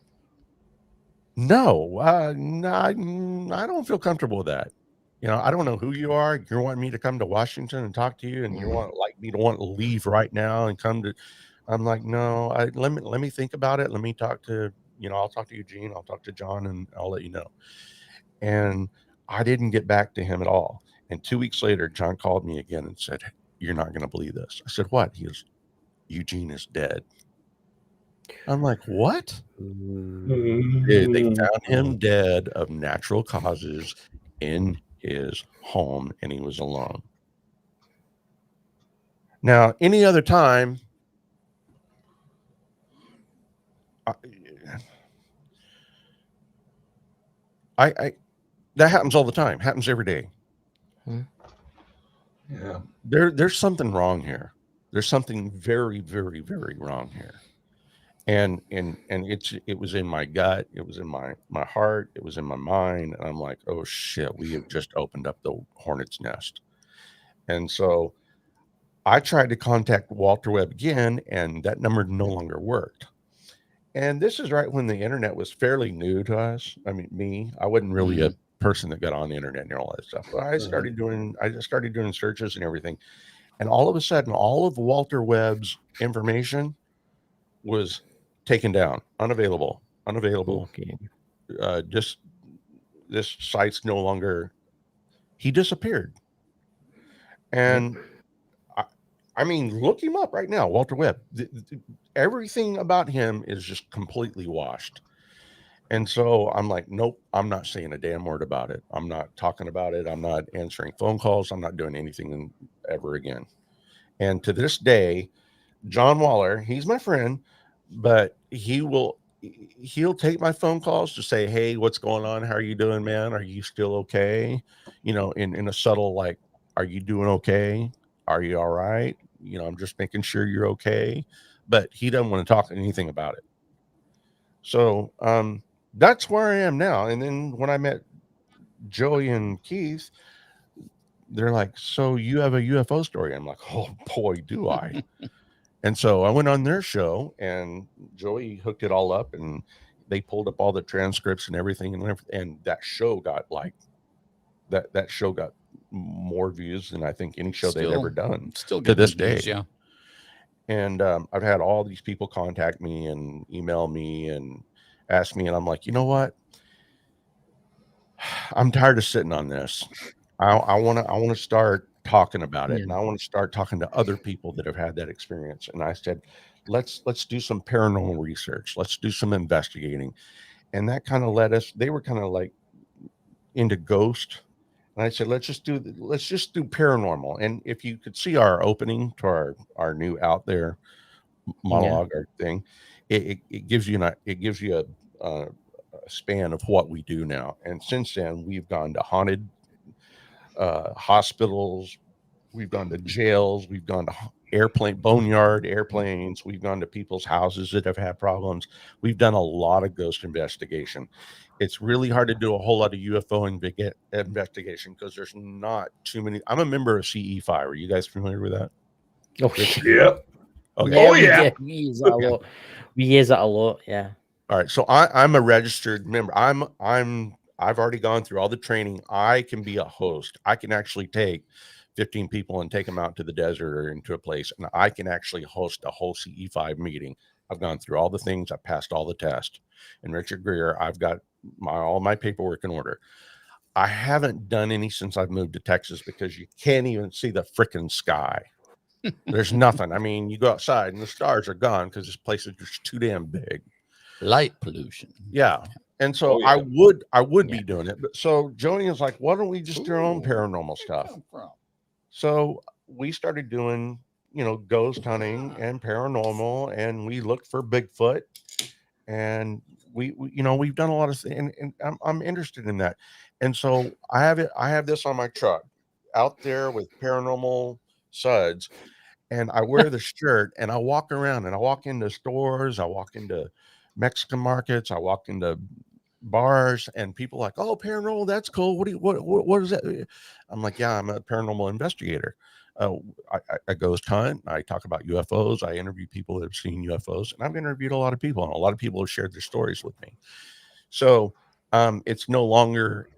no, I don't feel comfortable with that. You know, I don't know who you are. You're wanting me to come to Washington and talk to you, and you want me to leave right now and come to. I'm like, no. Let me think about it. Let me talk to I'll talk to Eugene. I'll talk to John, and I'll let you know. And I didn't get back to him at all. And 2 weeks later, John called me again and said, "You're not going to believe this." I said, "What?" He goes, "Eugene is dead." I'm like, what? They found him dead of natural causes in his home, and he was alone. Now, any other time, I that happens all the time. Happens every day. Yeah, there's something wrong here. There's something very, very, very wrong here. And it was in my gut, it was in my heart, it was in my mind, and I'm like, oh shit, we have just opened up the hornet's nest. And so I tried to contact Walter Webb again, and that number no longer worked. And this is right when the internet was fairly new to us. I mean, I wasn't really a person that got on the internet and all that stuff. But I just started doing searches and everything. And all of a sudden, all of Walter Webb's information was taken down, unavailable. Okay. Just this site's no longer. He disappeared. And I mean, look him up right now, Walter Webb. Everything about him is just completely washed. And so I'm like, nope, I'm not saying a damn word about it. I'm not talking about it. I'm not answering phone calls. I'm not doing anything ever again. And to this day, John Waller, he's my friend, but he'll take my phone calls to say, hey, what's going on? How are you doing, man? Are you still okay? You know, in a subtle, like, are you doing okay? Are you all right? You know, I'm just making sure you're okay. But he doesn't want to talk anything about it. So that's where I am now. And then when I met Joey and Keith, they're like, so you have a UFO story? I'm like, oh boy, do I. And so I went on their show, and Joey hooked it all up, and they pulled up all the transcripts and everything, and that show got like that show got more views than I think any show they've ever done. Still to this day, views, yeah. And I've had all these people contact me and email me and ask me, and I'm like, you know what? I'm tired of sitting on this. I want to start talking about it, and I want to start talking to other people that have had that experience. And I said, let's do some paranormal research. Let's do some investigating. And that kind of led us. They were kind of like into ghost, and I said, let's just do paranormal. And if you could see our opening to our new Out There monologue or thing, it gives you a span of what we do now. And since then, we've gone to haunted hospitals, we've gone to jails, we've gone to boneyard airplanes, we've gone to people's houses that have had problems. We've done a lot of ghost investigation. It's really hard to do a whole lot of UFO investigation because there's not too many. I'm a member of CE5. Are you guys familiar with that? Oh, yep. Okay. Oh yeah. We use that a lot. We use it a lot. Yeah. All right. So I'm a registered member. I've already gone through all the training. I can be a host. I can actually take 15 people and take them out to the desert or into a place, and I can actually host a whole CE5 meeting. I've gone through all the things. I passed all the tests. And Richard Greer, I've got all my paperwork in order. I haven't done any since I've moved to Texas because you can't even see the frickin' sky. There's nothing. I mean, you go outside and the stars are gone because this place is just too damn big. Light pollution. Yeah. And so I would be doing it. But so Joni is like, why don't we just do our own paranormal stuff? So we started doing, ghost hunting and paranormal, and we looked for Bigfoot, and we've done a lot of things, and I'm interested in that. And so I have this on my truck out there with paranormal suds, and I wear the shirt, and I walk around, and I walk into stores, I walk into Mexican markets, I walk into bars, and people are like, oh, paranormal, that's cool. What is that? I'm like, yeah, I'm a paranormal investigator. I ghost hunt. I talk about UFOs. I interview people that have seen UFOs, and I've interviewed a lot of people, and a lot of people have shared their stories with me. So it's no longer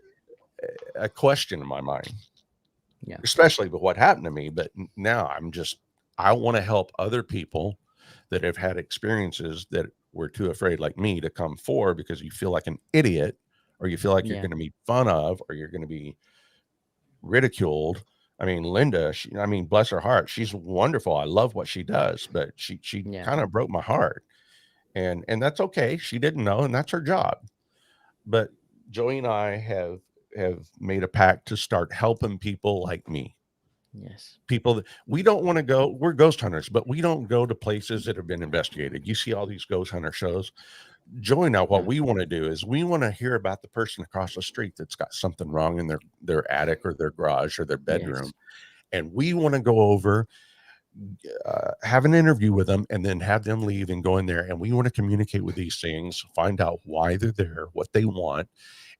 a question in my mind, especially with what happened to me. But now I want to help other people that have had experiences that were too afraid, like me, to come forward because you feel like an idiot, or you feel like you're going to be fun of, or you're going to be ridiculed. I mean, Linda, bless her heart, she's wonderful. I love what she does, but she kind of broke my heart, and that's okay. She didn't know, and that's her job. But Joey and I have made a pact to start helping people like me. Yes. People that we don't want to go. We're ghost hunters, but we don't go to places that have been investigated. You see all these ghost hunter shows. Joey, now what we want to do is we want to hear about the person across the street that's got something wrong in their attic or their garage or their bedroom. Yes. And we want to go over, have an interview with them, and then have them leave and go in there. And we want to communicate with these things, find out why they're there, what they want.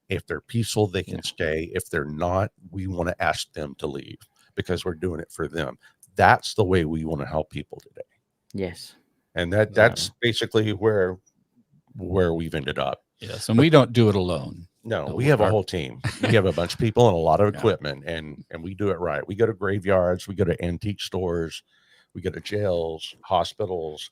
If they're peaceful, they can stay. If they're not, we want to ask them to leave, because we're doing it for them. That's the way we want to help people today. Yes. And that's basically where where we've ended up. Yes, and we don't do it alone. No, we have a whole team. We have a bunch of people and a lot of equipment, and we do it right. We go to graveyards, we go to antique stores, we go to jails, hospitals.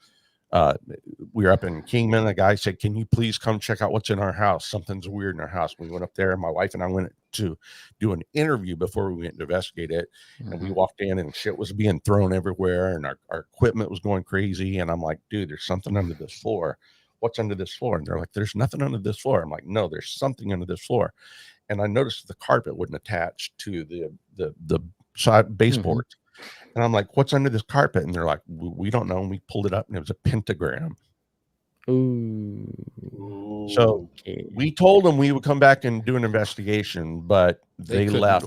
We were up in Kingman. A guy said, "Can you please come check out what's in our house? Something's weird in our house." We went up there, and my wife and I went to do an interview before we went to investigate it. And we walked in, and shit was being thrown everywhere, and our equipment was going crazy. And I'm like, "Dude, there's something under this floor. What's under this floor?" And they're like, "There's nothing under this floor." I'm like, "No, there's something under this floor." And I noticed the carpet wouldn't attach to the side baseboards. And I'm like, "What's under this carpet?" And they're like, "We don't know." And we pulled it up, and it was a pentagram. Ooh. So we told them we would come back and do an investigation, but they left.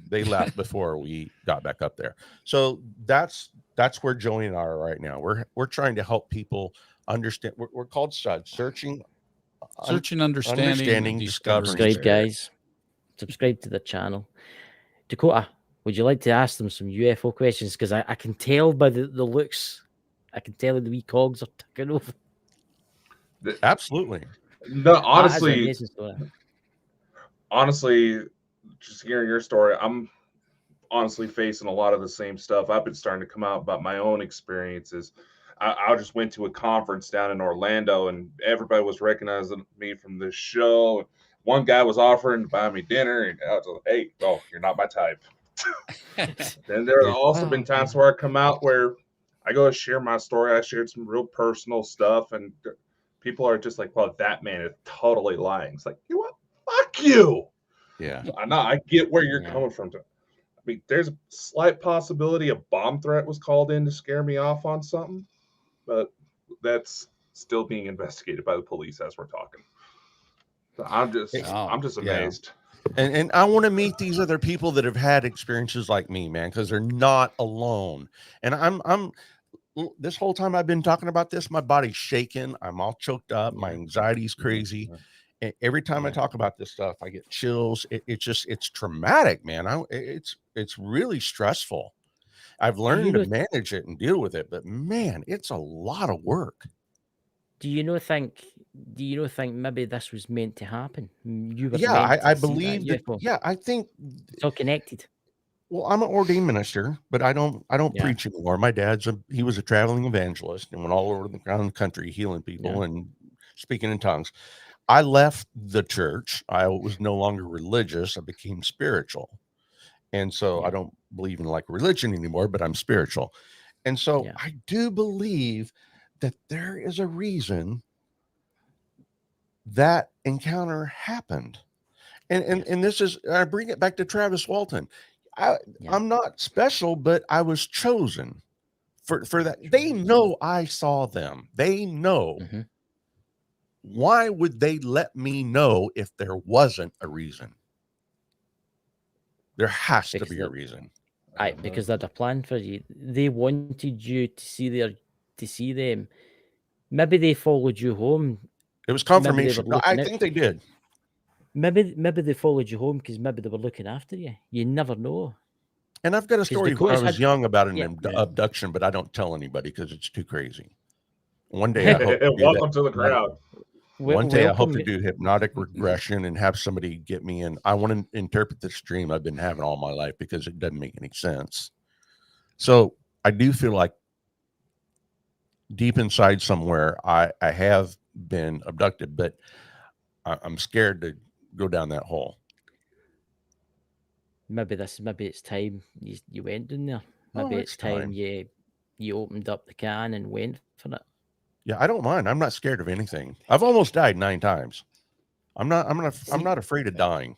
They left before we got back up there. So that's where Joey and I are right now. We're trying to help people understand. We're called S.U.D.S, searching, understanding, discovering. Subscribe, guys. Subscribe to the channel. Dakota, would you like to ask them some UFO questions? Because I can tell by the looks, I can tell the wee cogs are ticking over. Absolutely. No, honestly, just hearing your story, I'm honestly facing a lot of the same stuff. I've been starting to come out about my own experiences. I just went to a conference down in Orlando, and everybody was recognizing me from this show. One guy was offering to buy me dinner, and I was like, "Hey, oh, you're not my type." Then there have also been times where I come out where I go to share my story. I shared some real personal stuff, and people are just like, "Well, that man is totally lying." It's like, you know what? Fuck you. Yeah. I get where you're coming from. I mean, there's a slight possibility a bomb threat was called in to scare me off on something, but that's still being investigated by the police as we're talking. So I'm just amazed. And I want to meet these other people that have had experiences like me, man, because they're not alone. And I'm this whole time I've been talking about this, my body's shaking. I'm all choked up. My anxiety's crazy. And every time I talk about this stuff, I get chills. It's traumatic, man. It's really stressful. I've learned to manage it and deal with it, but man, it's a lot of work. Do you not think maybe this was meant to happen? You were I believe that. Yeah, I think it's all connected. Well, I'm an ordained minister, but I don't preach anymore. My dad's he was a traveling evangelist and went all over the country healing people and speaking in tongues. I left the church. I was no longer religious. I became spiritual. And so I don't believe in like religion anymore, but I'm spiritual. And so I do believe that there is a reason that encounter happened. And this is, I bring it back to Travis Walton. I'm not special, but I was chosen for that. They know I saw them. They know. Why would they let me know if there wasn't a reason? There has to be a reason. Because they had a plan for you. They wanted you to see them. Maybe they followed you home. It was confirmation. No, I think they did. Maybe they followed you home because maybe they were looking after you. You never know. And I've got a story when I was young about an abduction, but I don't tell anybody because it's too crazy. One day, I hope welcome to the crowd. One day, I hope to do hypnotic regression and have somebody get me in. I want to interpret this dream I've been having all my life because it doesn't make any sense. So I do feel like deep inside somewhere, I have been abducted, but I'm scared to go down that hole. Maybe it's time you went in there. Maybe it's time you opened up the can and went for it. Yeah, I don't mind. I'm not scared of anything. I've almost died 9 times. I'm not afraid of dying.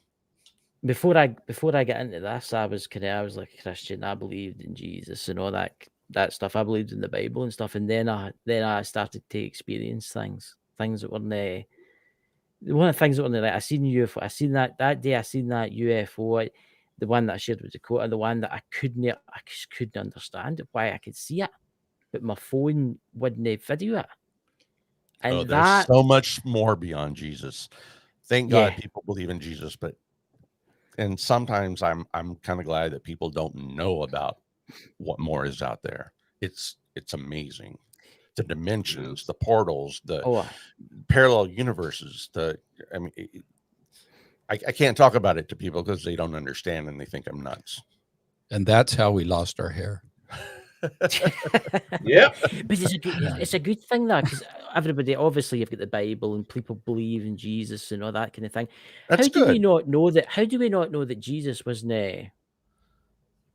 Before I got into this, I was like a Christian. I believed in Jesus and all that stuff. I believed in the Bible and stuff. And then I started to experience things that were one of the things that were like I seen UFO. I seen that day. I seen that UFO. The one that I shared with Dakota, the one that I just couldn't understand why I could see it, but my phone wouldn't video it. And there's so much more beyond Jesus. Thank God people believe in Jesus, and sometimes I'm kind of glad that people don't know about what more is out there. It's amazing the dimensions, the portals, the Oh, parallel universes. I mean, I can't talk about it to people because they don't understand and they think I'm nuts. And that's how we lost our hair. Yep. but it's a good thing though, because everybody, obviously you've got the Bible and people believe in Jesus and all that kind of thing. That's How do we good. not know that? How do we not know that Jesus wasn't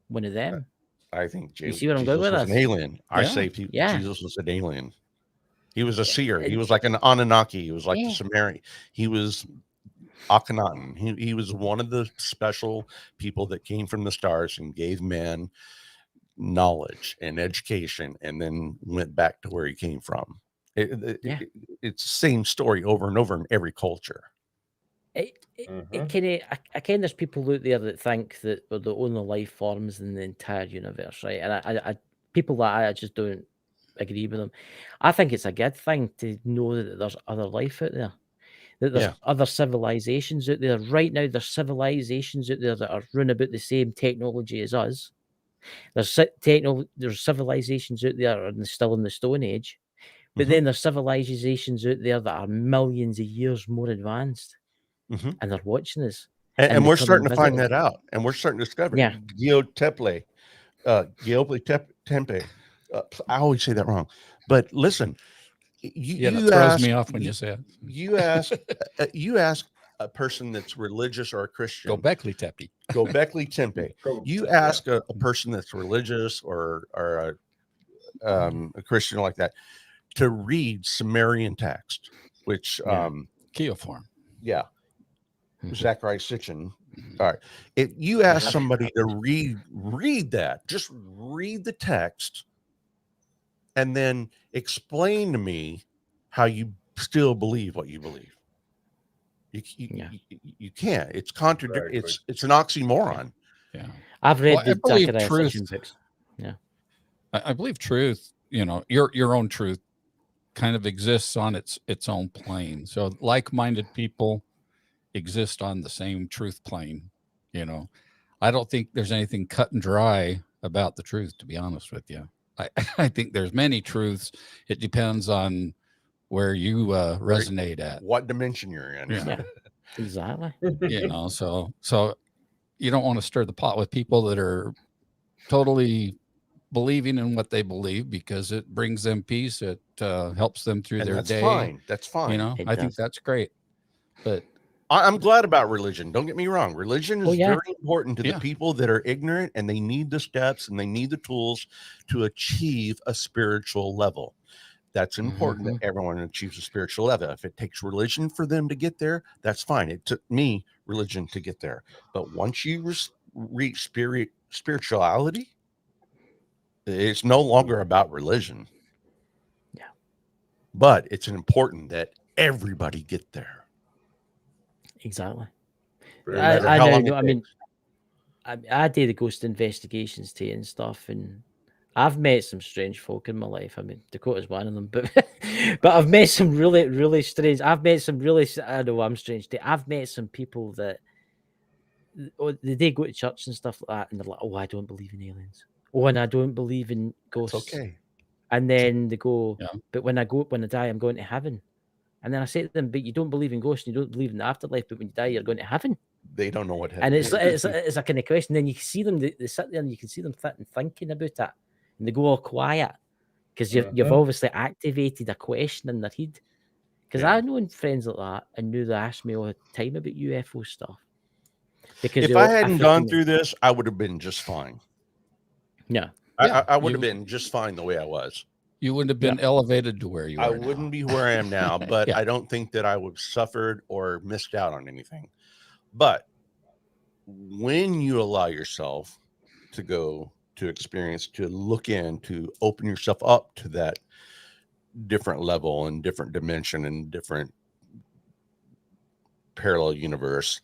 one of them? I think You see where I'm going Jesus with was an this? alien. I Yeah. say Yeah. Jesus was an alien. He was a seer. He was like an Anunnaki. He was like Yeah. the Sumerian. He was Akhenaten. He was one of the special people that came from the stars and gave man knowledge and education, and then went back to where he came from. It's the same story over and over in every culture. It kind of, I kind there's people out there that think that we're the only life forms in the entire universe, right? And I people that I just don't agree with them. I think it's a good thing to know that there's other life out there, that there's other civilizations out there. Right now, there's civilizations out there that are running about the same technology as us. There's civilizations out there that are still in the Stone Age, but then there's civilizations out there that are millions of years more advanced. And they're watching us, and they're we're coming starting to find visiting. that out, and we're starting to discover Yeah. Geoteple Tempe. I always say that wrong, but listen, Yeah, you that throws ask, me off when you say it. you ask a person that's religious or a Christian. Gobekli Tepe. Gobekli Tempe. You ask a person that's religious or a Christian like that to read Sumerian text, which Cuneiform. Yeah. Zachariah Sitchin. All right. If you ask somebody to read that, just read the text and then explain to me how you still believe what you believe. You can't. It's contradictory. It's an oxymoron. Yeah. I've read I the believe Zachariah truth. Sitchin books. Yeah. I believe truth, your own truth kind of exists on its own plane. So like-minded people exist on the same truth plane. I don't think there's anything cut and dry about the truth, to be honest with you. I think there's many truths. It depends on where you resonate at, what dimension you're in. Yeah, exactly. So you don't want to stir the pot with people that are totally believing in what they believe, because it brings them peace. It helps them through their day. Fine. That's fine. I think that's great. But I'm glad about religion. Don't get me wrong. Religion is very important to the Yeah. people that are ignorant, and they need the steps and they need the tools to achieve a spiritual level. That's important that everyone achieves a spiritual level. If it takes religion for them to get there, that's fine. It took me religion to get there. But once you reach spirituality, it's no longer about religion. Yeah. But it's important that everybody get there. Exactly. No matter how long it I mean, I do the ghost investigations too and stuff, and I've met some strange folk in my life. I mean, Dakota's one of them, but I've met some really, really strange. I know I'm strange too. I've met some people that they go to church and stuff like that, and they're like, "Oh, I don't believe in aliens. Oh, and I don't believe in ghosts." It's okay. And then they go, "But when I die, I'm going to heaven." And then I say to them, "But you don't believe in ghosts, and you don't believe in the afterlife, but when you die, you're going to heaven." They don't know what And heaven it's is. it's a kind of question. Then you see them, they sit there and you can see them thinking about it, and they go all quiet because you've obviously activated a question in their head. Because I know friends like that, and knew they asked me all the time about UFO stuff. Because if I hadn't gone through this, I would have been just fine. Yeah. I would have been just fine the way I was. You wouldn't have been elevated to where you are. I wouldn't be where I am now, but I don't think that I would have suffered or missed out on anything. But when you allow yourself to go to experience, to look in, to open yourself up to that different level and different dimension and different parallel universe,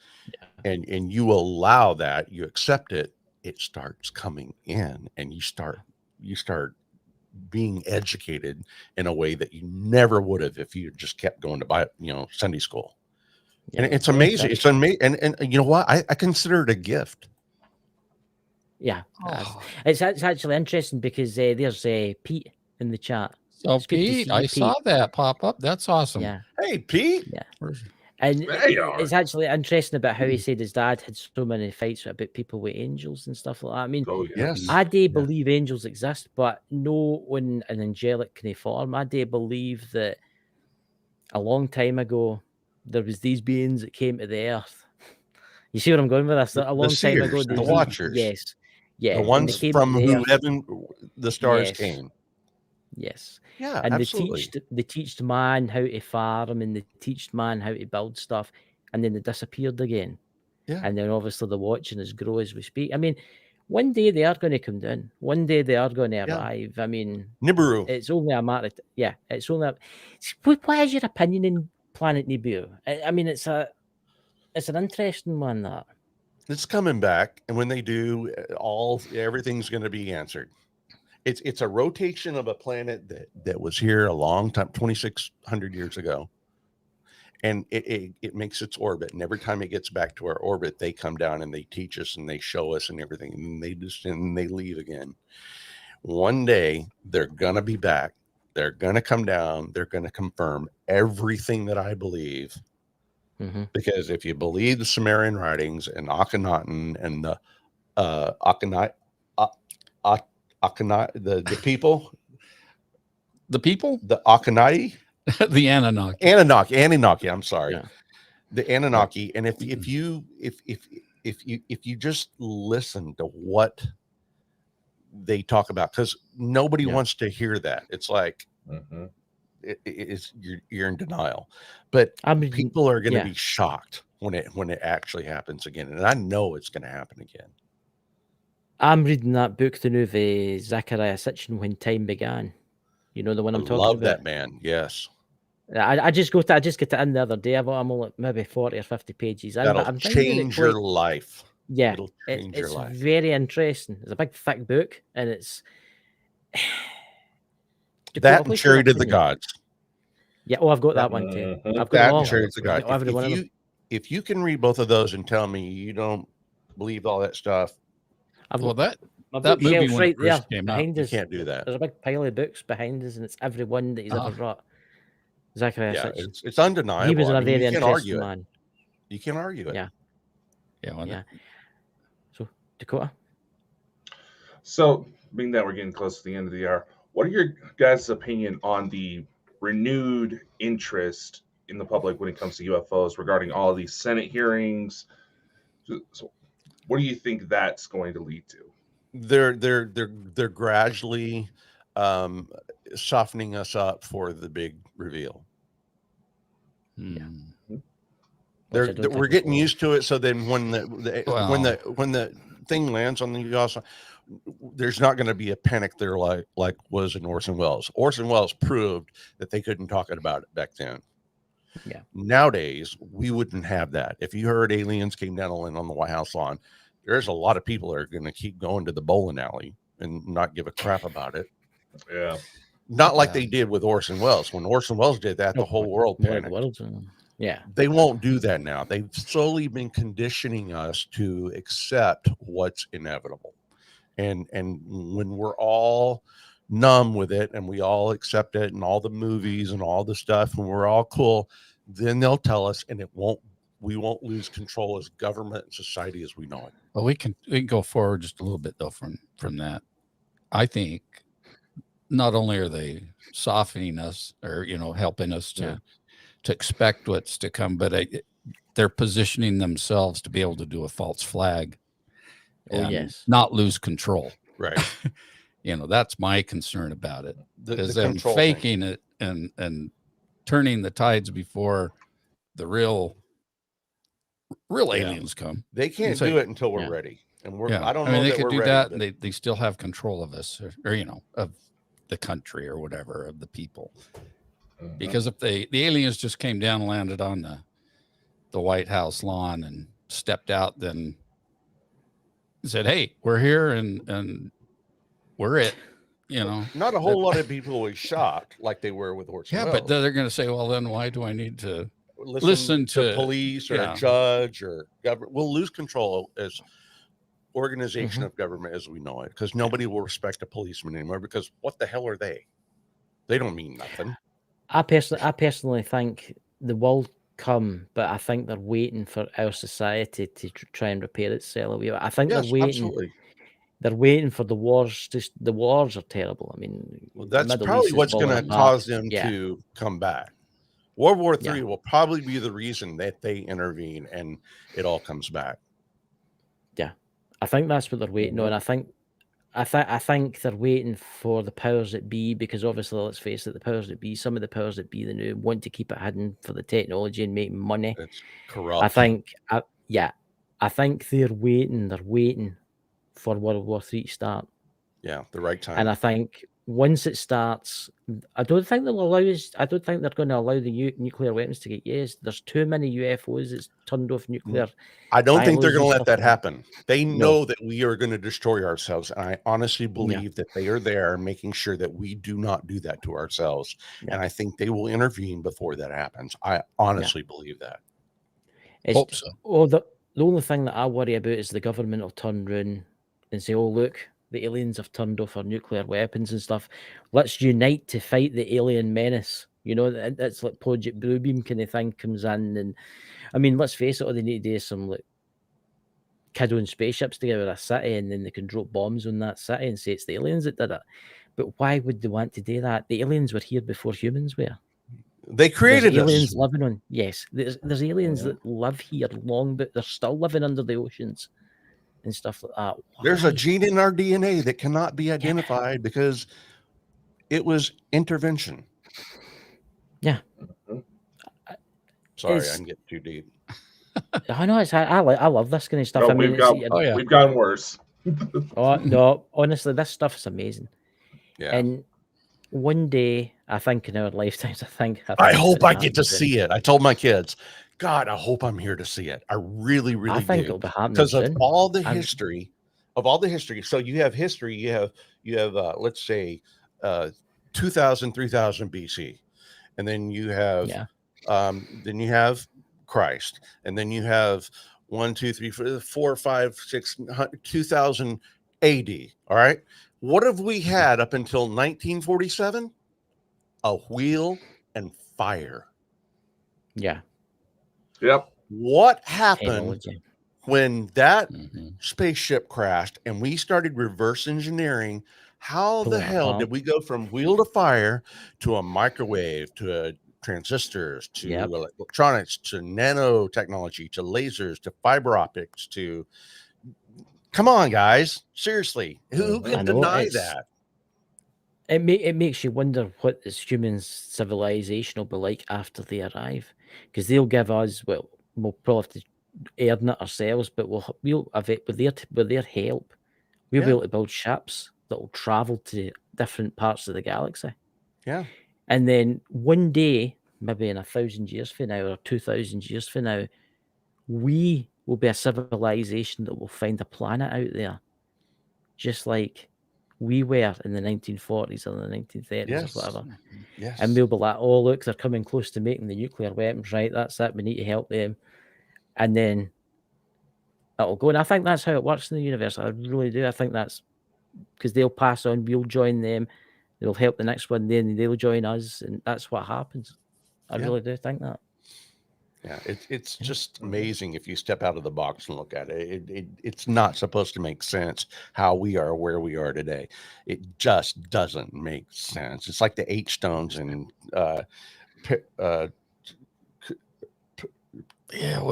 and you allow that, you accept it, it starts coming in, and you start being educated in a way that you never would have if you just kept going to Sunday school. And it's amazing. It's amazing. And you know what? I consider it a gift. Yeah. It's actually interesting because there's Pete in the chat So It's good to Pete, see I you, saw Pete. that pop up. That's awesome. Yeah, Hey, Pete. yeah. Where's- And There you are. it's actually interesting about how he said his dad had so many fights about people with angels and stuff like that. I mean, Oh, yeah. Yes. I do believe angels exist, but no in an angelic kind of form. I do believe that a long time ago there was these beings that came to the earth. You see where I'm going with this? A long time ago, seers, the these- watchers. Yes, yeah, The and ones they came from to the who earth. heaven the stars Yes. came. Yes. Yeah, And absolutely. they teached man how to farm, and they teached man how to build stuff, and then they disappeared again. Yeah. And then obviously they're watching us grow as we speak. I mean, one day they are going to come down. One day they are going to Yeah. arrive. I mean, Nibiru. it's only a matter. It's only. What is your opinion on Planet Nibiru? I mean, it's an interesting one. That It's coming back, and when they do, everything's going to be answered. It's a rotation of a planet that was here a long time, 2,600 years ago, and it makes its orbit. And every time it gets back to our orbit, they come down and they teach us and they show us and everything, and they leave again. One day they're gonna be back. They're gonna come down. They're gonna confirm everything that I believe. Mhm. Because if you believe the Sumerian writings and Akhenaten and the Akhenaten, the people, The people? the Akhenaten, The Anunnaki. Anunnaki. I'm sorry, Yeah. the Anunnaki. And if you just listen to what they talk about, because nobody Yeah. wants to hear that. It's like Mhm. you're in denial, but I mean, people are going to yeah. be shocked when it actually happens again, and I know it's going to happen again. I'm reading that book, the new Zachariah Sitchin, When Time Began. You know the one I'm I talking love about. that man. Yes, I just get it in the other day. I'm only maybe 40 or 50 pages. that'll I'm finding it change quite, your life. yeah. It'll change your It's life. very interesting. It's a big thick book, and it's That and Chariot of the Gods. Yeah. Oh, I've got that one too. Mhm. I've got That them and all. Chariot of the I've got Gods. every one of them. If you can read both of those and tell me you don't believe all that stuff, I've Well, got that my that movie bookshelf's when it right there first came out, behind you us. can't do that. There's a big pile of books behind us, and it's every one that he's ever wrote. Zachariah Yeah, Sitchin. it's undeniable. He was I a mean, very you can't argue interesting it. man. You can't argue it. Yeah. well, Yeah. So Dakota. So, being that we're getting close to the end of the hour, what are your guys' opinion on the renewed interest in the public when it comes to UFOs regarding all these Senate hearings? So what do you think that's going to lead to? They're gradually softening us up for the big reveal. We're getting used to it. So then when the thing lands on the US, there's not going to be a panic there like was in Orson Welles. Orson Welles proved that they couldn't talk about it back then. Yeah. Nowadays, we wouldn't have that. If you heard aliens came down on the White House lawn, there's a lot of people that are going to keep going to the bowling alley and not give a crap about it. Yeah. Not like they did with Orson Welles. When Orson Welles did that, the whole world panicked. Yeah. They won't do that now. They've slowly been conditioning us to accept what's inevitable. And when we're all numb with it and we all accept it and all the movies and all the stuff and we're all cool, then they'll tell us, and we won't lose control as government and society as we know it. Well, we can go forward just a little bit though from that. I think not only are they softening us or helping us to expect what's to come, but they're positioning themselves to be able to do a false flag and not lose control. Right. That's my concern about it, because them control faking it and turning the tides before the real aliens come. They can't do it until we're ready. And I don't know. They that could we're do ready, that, but and they still have control of us, or of the country or whatever, of the people. Because if the aliens just came down and landed on the White House lawn and stepped out, then said, "Hey, we're here and we're it," not a whole lot of people were shocked like they were with Orson Welles. But they're going to say, "Well, then why do I need to listen to police or a judge or government?" We'll lose control as organization of government as we know it, because nobody will respect a policeman anymore, because what the hell are they? They don't mean nothing. I personally think the will come, but I think they're waiting for our society to try and repair itself a wee bit. I think Yes, they're waiting. absolutely. They're waiting for the wars. The wars are terrible. I mean, Well, the that's Middle probably East is what's going falling to apart. cause them Yeah. to come back. World War III Yeah. will probably be the reason that they intervene and it all comes back. Yeah, I think that's what they're waiting on. I think they're waiting for the powers that be, because obviously, let's face it, the powers that be, some of the powers that be, the new want to keep it hidden for the technology and make money. It's corrupt. I think they're waiting for World War III to start. Yeah, the right time. And I think once it starts, I don't think they're going to allow the nuclear weapons to get used. There's too many UFOs that's turned off nuclear. I don't think they're going to let that stuff. happen. They know that we are going to destroy ourselves. And I honestly believe that they are there making sure that we do not do that to ourselves. Yeah. And I think they will intervene before that happens. I honestly believe that. Hope so. Oh, the only thing that I worry about is the government will turn around and say, oh, look, the aliens have turned off our nuclear weapons and stuff. Let's unite to fight the alien menace. You know, that's like Project Bluebeam kind of thing comes in. And I mean, let's face it, all they need to do is some like kid-owned spaceships together a city, and then they can drop bombs on that city and say it's the aliens that did it. But why would they want to do that? The aliens were here before humans were. They created aliens us. living on. Yes, there's aliens that live here long, but they're still living under the oceans and stuff like that. Why? There's a gene in our DNA that cannot be identified because it was intervention. Yeah. Sorry, I'm getting too deep. I know I love this kind of stuff. No, I mean, we've gotten worse. Oh no, honestly, this stuff is amazing. Yeah. And one day, I think in our lifetimes, I hope I get to see it. I told my kids, God, I hope I'm here to see it. I really, really I think do. it'll be happening Because of soon. all the history, So you have history. You have let's say 2000, 3000 BC, and then you have Christ, and then you have 1, 2, 3, 4, 5, 6, 2000 AD. All right. What have we had up until 1947? A wheel and fire. Yeah. Yep. What happened Technology. when that spaceship crashed and we started reverse engineering? How the hell did we go from wheel to fire to a microwave to transistors to electronics to nanotechnology to lasers to fiber optics to... Come on, guys. Seriously. Who can deny that? It makes you wonder what this human civilization will be like after they arrive, because they'll give us, well, we'll probably have to earn it ourselves, but we'll have it with their help. We'll be able to build ships that will travel to different parts of the galaxy. Yeah. And then one day, maybe in 1,000 years from now or 2,000 years from now, we will be a civilization that will find a planet out there, just like we were in the 1940s or the 1930s or whatever. Yes. And we'll be like, oh, look, they're coming close to making the nuclear weapons, right? That's it. We need to help them. And then it'll go. And I think that's how it works in the universe. I really do. I think that's because they'll pass on, we'll join them, they'll help the next one, then they'll join us. And that's what happens. I really do think that. Yeah, it's just amazing if you step out of the box and look at it. It's not supposed to make sense how we are where we are today. It just doesn't make sense. It's like the H stones and what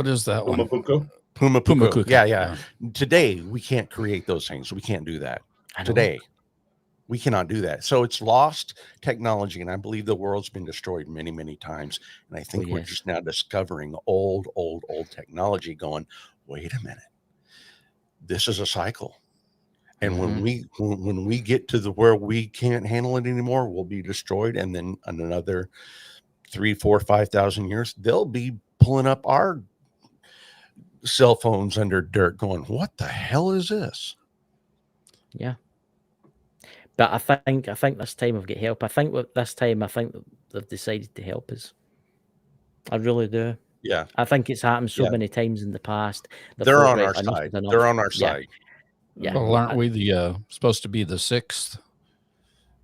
is that one? Pumapuku. Yeah. Today we can't create those things. We can't do that. Today we cannot do that. So it's lost technology, and I believe the world's been destroyed many, many times. And I think we're just now discovering old technology going, wait a minute, this is a cycle. And when we get to where we can't handle it anymore, we'll be destroyed. And then in another 3, 4, 5,000 years, they'll be pulling up our cell phones under dirt going, what the hell is this? Yeah. But I think this time we've got help. I think they've decided to help us. I really do. Yeah. I think it's happened so many times in the past. They're on our side. They're on our side. Yeah. Well, aren't we supposed to be the 6th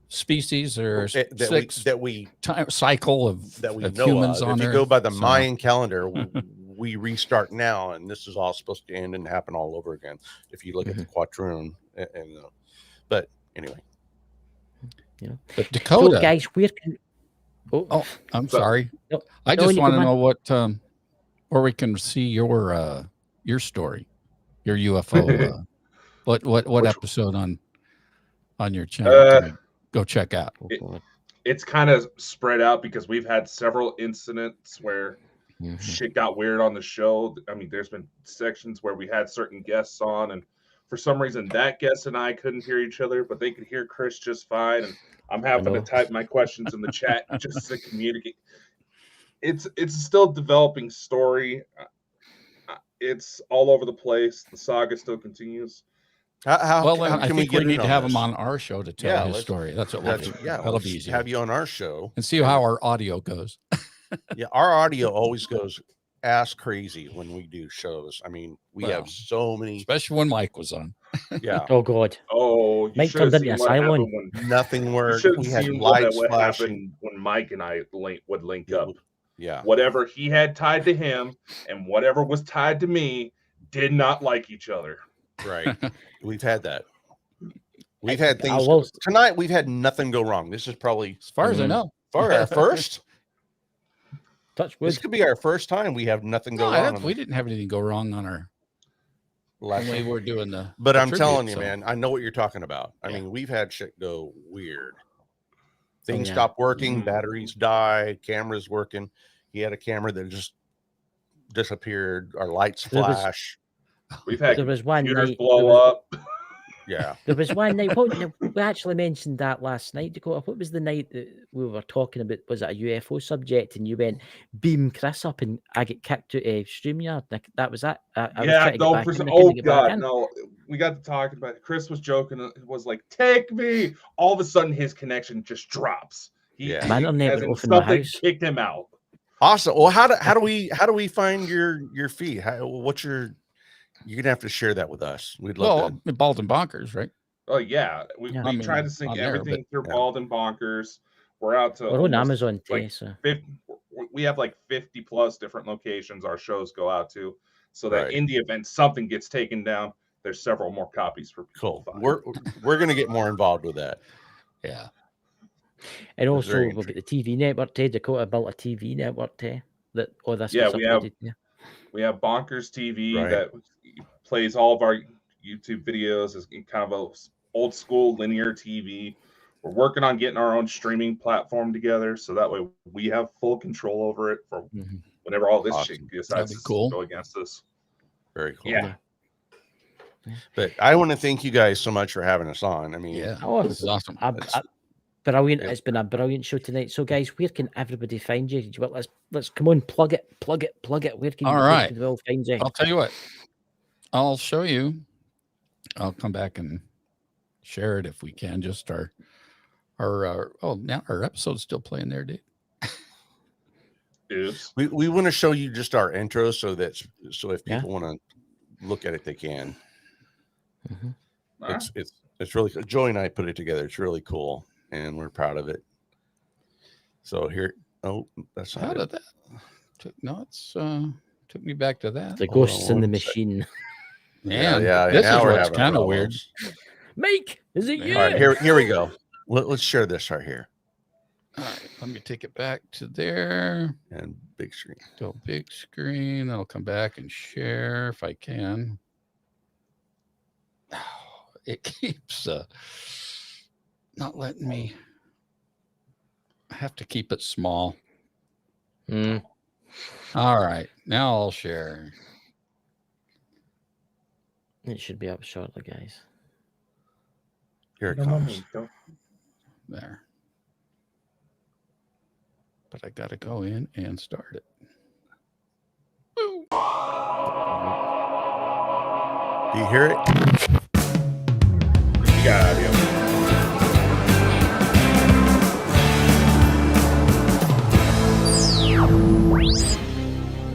species or that we time cycle of know humans of. on If there. you go by the So, Mayan calendar, we restart now, and this is all supposed to end and happen all over again. If you look at the quatroon, but anyway, but Dakota, So guys, where can? Oh, I'm sorry. No, I just you want to go, man. know what where we can see your story, your UFO. What episode on your channel can we go check out? It's kind of spread out because we've had several incidents where shit got weird on the show. I mean, there's been sections where we had certain guests on, and for some reason that guest and I couldn't hear each other, but they could hear Chris just fine. And I'm having to type my questions in the chat just to communicate. It's still a developing story. It's all over the place. The saga still continues. Well, then I think we need to have him on our show to tell his story. That's what we'll do. That'll be easy. Have you on our show and see how our audio goes. Yeah, our audio always goes ass crazy when we do shows. I mean, we have so many, especially when Mike was on. Yeah. Oh God. Oh, Mike turned into a silent. Nothing worked. We had lights flashing when Mike and I would link up. Yeah. Whatever he had tied to him and whatever was tied to me did not like each other. Right. We've had that. We've had things tonight. We've had nothing go wrong. This is probably, as far as I know, for our first. Touch wood. This could be our first time we have nothing go wrong. We didn't have anything go wrong on our last we were doing the. But I'm telling you, man, I know what you're talking about. I mean, we've had shit go weird. Things stop working, batteries die, cameras working. He had a camera that just disappeared. Our lights flash. We've had computers blow up. Yeah. There was one night. We actually mentioned that last night, Dakota. What was the night that we were talking about? Was it a UFO subject? And you went, beam Chris up, and I get kicked out of StreamYard. That was that. No. We got to talking about it. Chris was joking. It was like, take me. All of a sudden, his connection just drops. Something kicked him out. Awesome. Well, how do we find your feed? You're gonna have to share that with us. We'd love to. Bald and Bonkers, right? Oh yeah, we try to sync everything through Bald and Bonkers. We're out to. We're on Amazon today, we have like 50 plus different locations our shows go out to, so that in the event something gets taken down, there's several more copies for people. Cool. We're gonna get more involved with that. Yeah. And also we've got the TV network. Dakota built a TV network. That all this. Yeah, we have Bonkers TV that plays all of our YouTube videos as kind of a old school linear TV. We're working on getting our own streaming platform together, so that way we have full control over it for whenever all this shit decides to go against us. Very cool. Yeah. But I want to thank you guys so much for having us on. I mean, this is awesome. Brilliant. It's been a brilliant show tonight. So, guys, where can everybody find you? Let's come on, plug it. Where can we all find you? I'll tell you what. I'll show you. I'll come back and share it if we can. Just now our episode's still playing there, dude. Yes. We want to show you just our intro so if people want to look at it, they can. It's really cool. Joey and I put it together. It's really cool. And we're proud of it. So here, that's how did that took me back to that. The ghosts in the machine. Yeah. This is what's kind of weird. Mike, is it you? All right, here we go. Let's share this right here. All right, let me take it back to there and big screen. Still big screen. I'll come back and share if I can. It keeps not letting me. I have to keep it small. All right, now I'll share. It should be up shortly, guys. Here it comes. There. But I got to go in and start it. Do you hear it?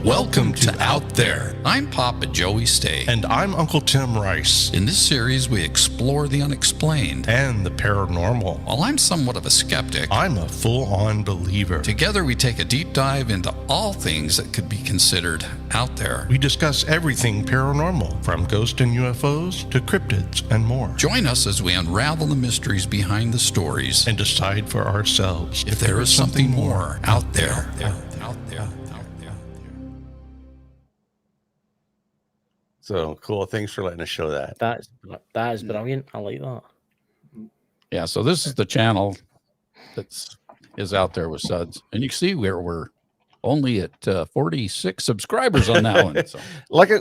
Welcome Welcome to Out There. I'm Papa Joey Stay. And I'm Uncle Tim Rice. In this series, we explore the unexplained And the paranormal. While I'm somewhat of a skeptic, I'm a full-on believer. Together, we take a deep dive into all things that could be considered out there. We discuss everything paranormal, from ghosts and UFOs to cryptids and more. Join us as we unravel the mysteries behind the stories and decide for ourselves if there is something more out there. So cool. Thanks for letting us show that. That is brilliant. I like that. Yeah, so this is the channel is out there with SUDS. And you can see we're only at 46 subscribers on that one. So.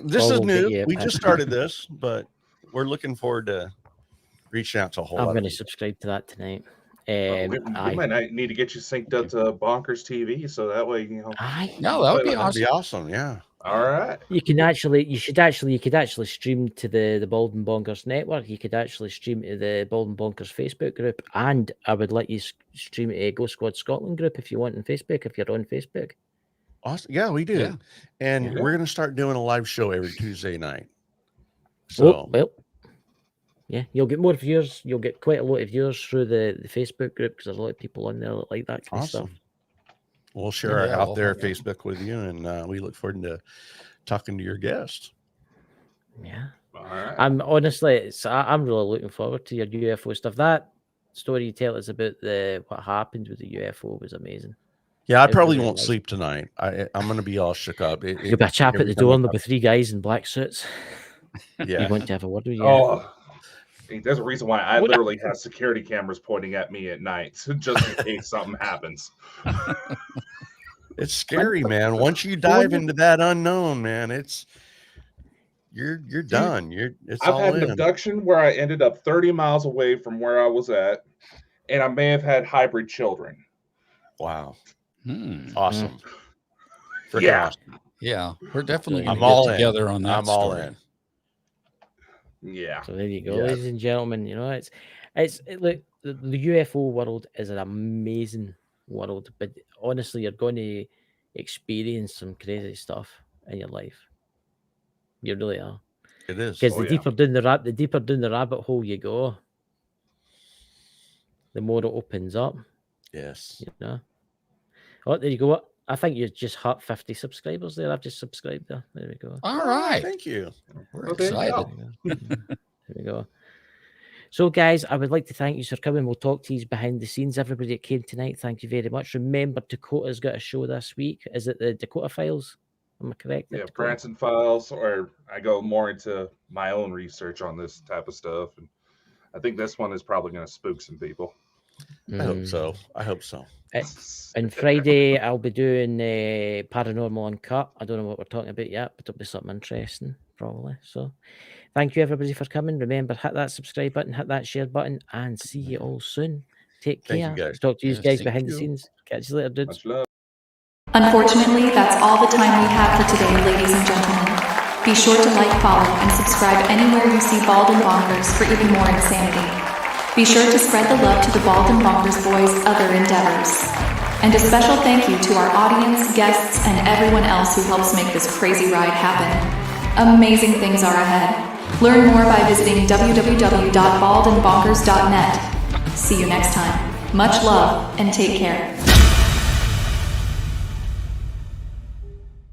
This is new. We just started this, but we're looking forward to reaching out to a whole lot. I'm going to subscribe to that tonight. We might need to get you synced up to Bonkers TV, so that way No, that would be awesome. That'd be awesome. Yeah. All right. You could actually stream to the Bald and Bonkers Network. You could actually stream to the Bald and Bonkers Facebook group, and I would let you stream to a Ghost Squad Scotland group if you want on Facebook. If you're on Facebook. Awesome. Yeah, we do. Yeah. And we're going to start doing a live show every Tuesday night. So, yeah, you'll get more viewers. You'll get quite a lot of viewers through the Facebook group because there's a lot of people on there that like that kind of stuff. We'll share our out there Facebook with you, and we look forward to talking to your guests. Yeah. All right. I'm honestly, I'm really looking forward to your UFO stuff. That story you tell us about what happened with the UFO was amazing. Yeah, I probably won't sleep tonight. I'm going to be all shook up. You'll be a chap at the door, and there'll be 3 guys in black suits. Yeah. You want to have a word with you? Oh, there's a reason why I literally have security cameras pointing at me at night, just in case something happens. It's scary, man. Once you dive into that unknown, man, you're done. I've had an abduction where I ended up 30 miles away from where I was at, and I may have had hybrid children. Wow. Awesome. Yeah. Awesome. Yeah, we're definitely I'm going to all get together on that I'm all story. in. Yeah. So there you go, ladies and gentlemen. You know, look, the UFO world is an amazing world, but honestly, you're going to experience some crazy stuff in your life. You really are. It is because the deeper down the rabbit hole you go, the more it opens up. Yes. You know. Oh, there you go. I think you just hit 50 subscribers there. I've just subscribed there. There we go. All right. Thank you. We're excited. There we go. So, guys, I would like to thank you for coming. We'll talk to you behind the scenes. Everybody that came tonight, thank you very much. Remember, Dakota's got a show this week. Is it the Dakota Files? Am I correct? Yeah, Branson Files, or I go more into my own research on this type of stuff. And I think this one is probably going to spook some people. I hope so. And Friday, I'll be doing Paranormal Uncut. I don't know what we're talking about yet, but it'll be something interesting, probably. So, thank you, everybody, for coming. Remember, hit that subscribe button, hit that share button, and see you all soon. Take care. Thank you, guys. Talk to you guys behind the scenes. Catch you later, dudes. Much love. Unfortunately, that's all the time we have for today, ladies and gentlemen. Be sure to like, follow, and subscribe anywhere you see Bald and Bonkers for even more insanity. Be sure to spread the love to the Bald and Bonkers Boys' other endeavors. And a special thank you to our audience, guests, and everyone else who helps make this crazy ride happen. Amazing things are ahead. Learn more by visiting www.baldandbonkers.net. See you next time. Much love and take care.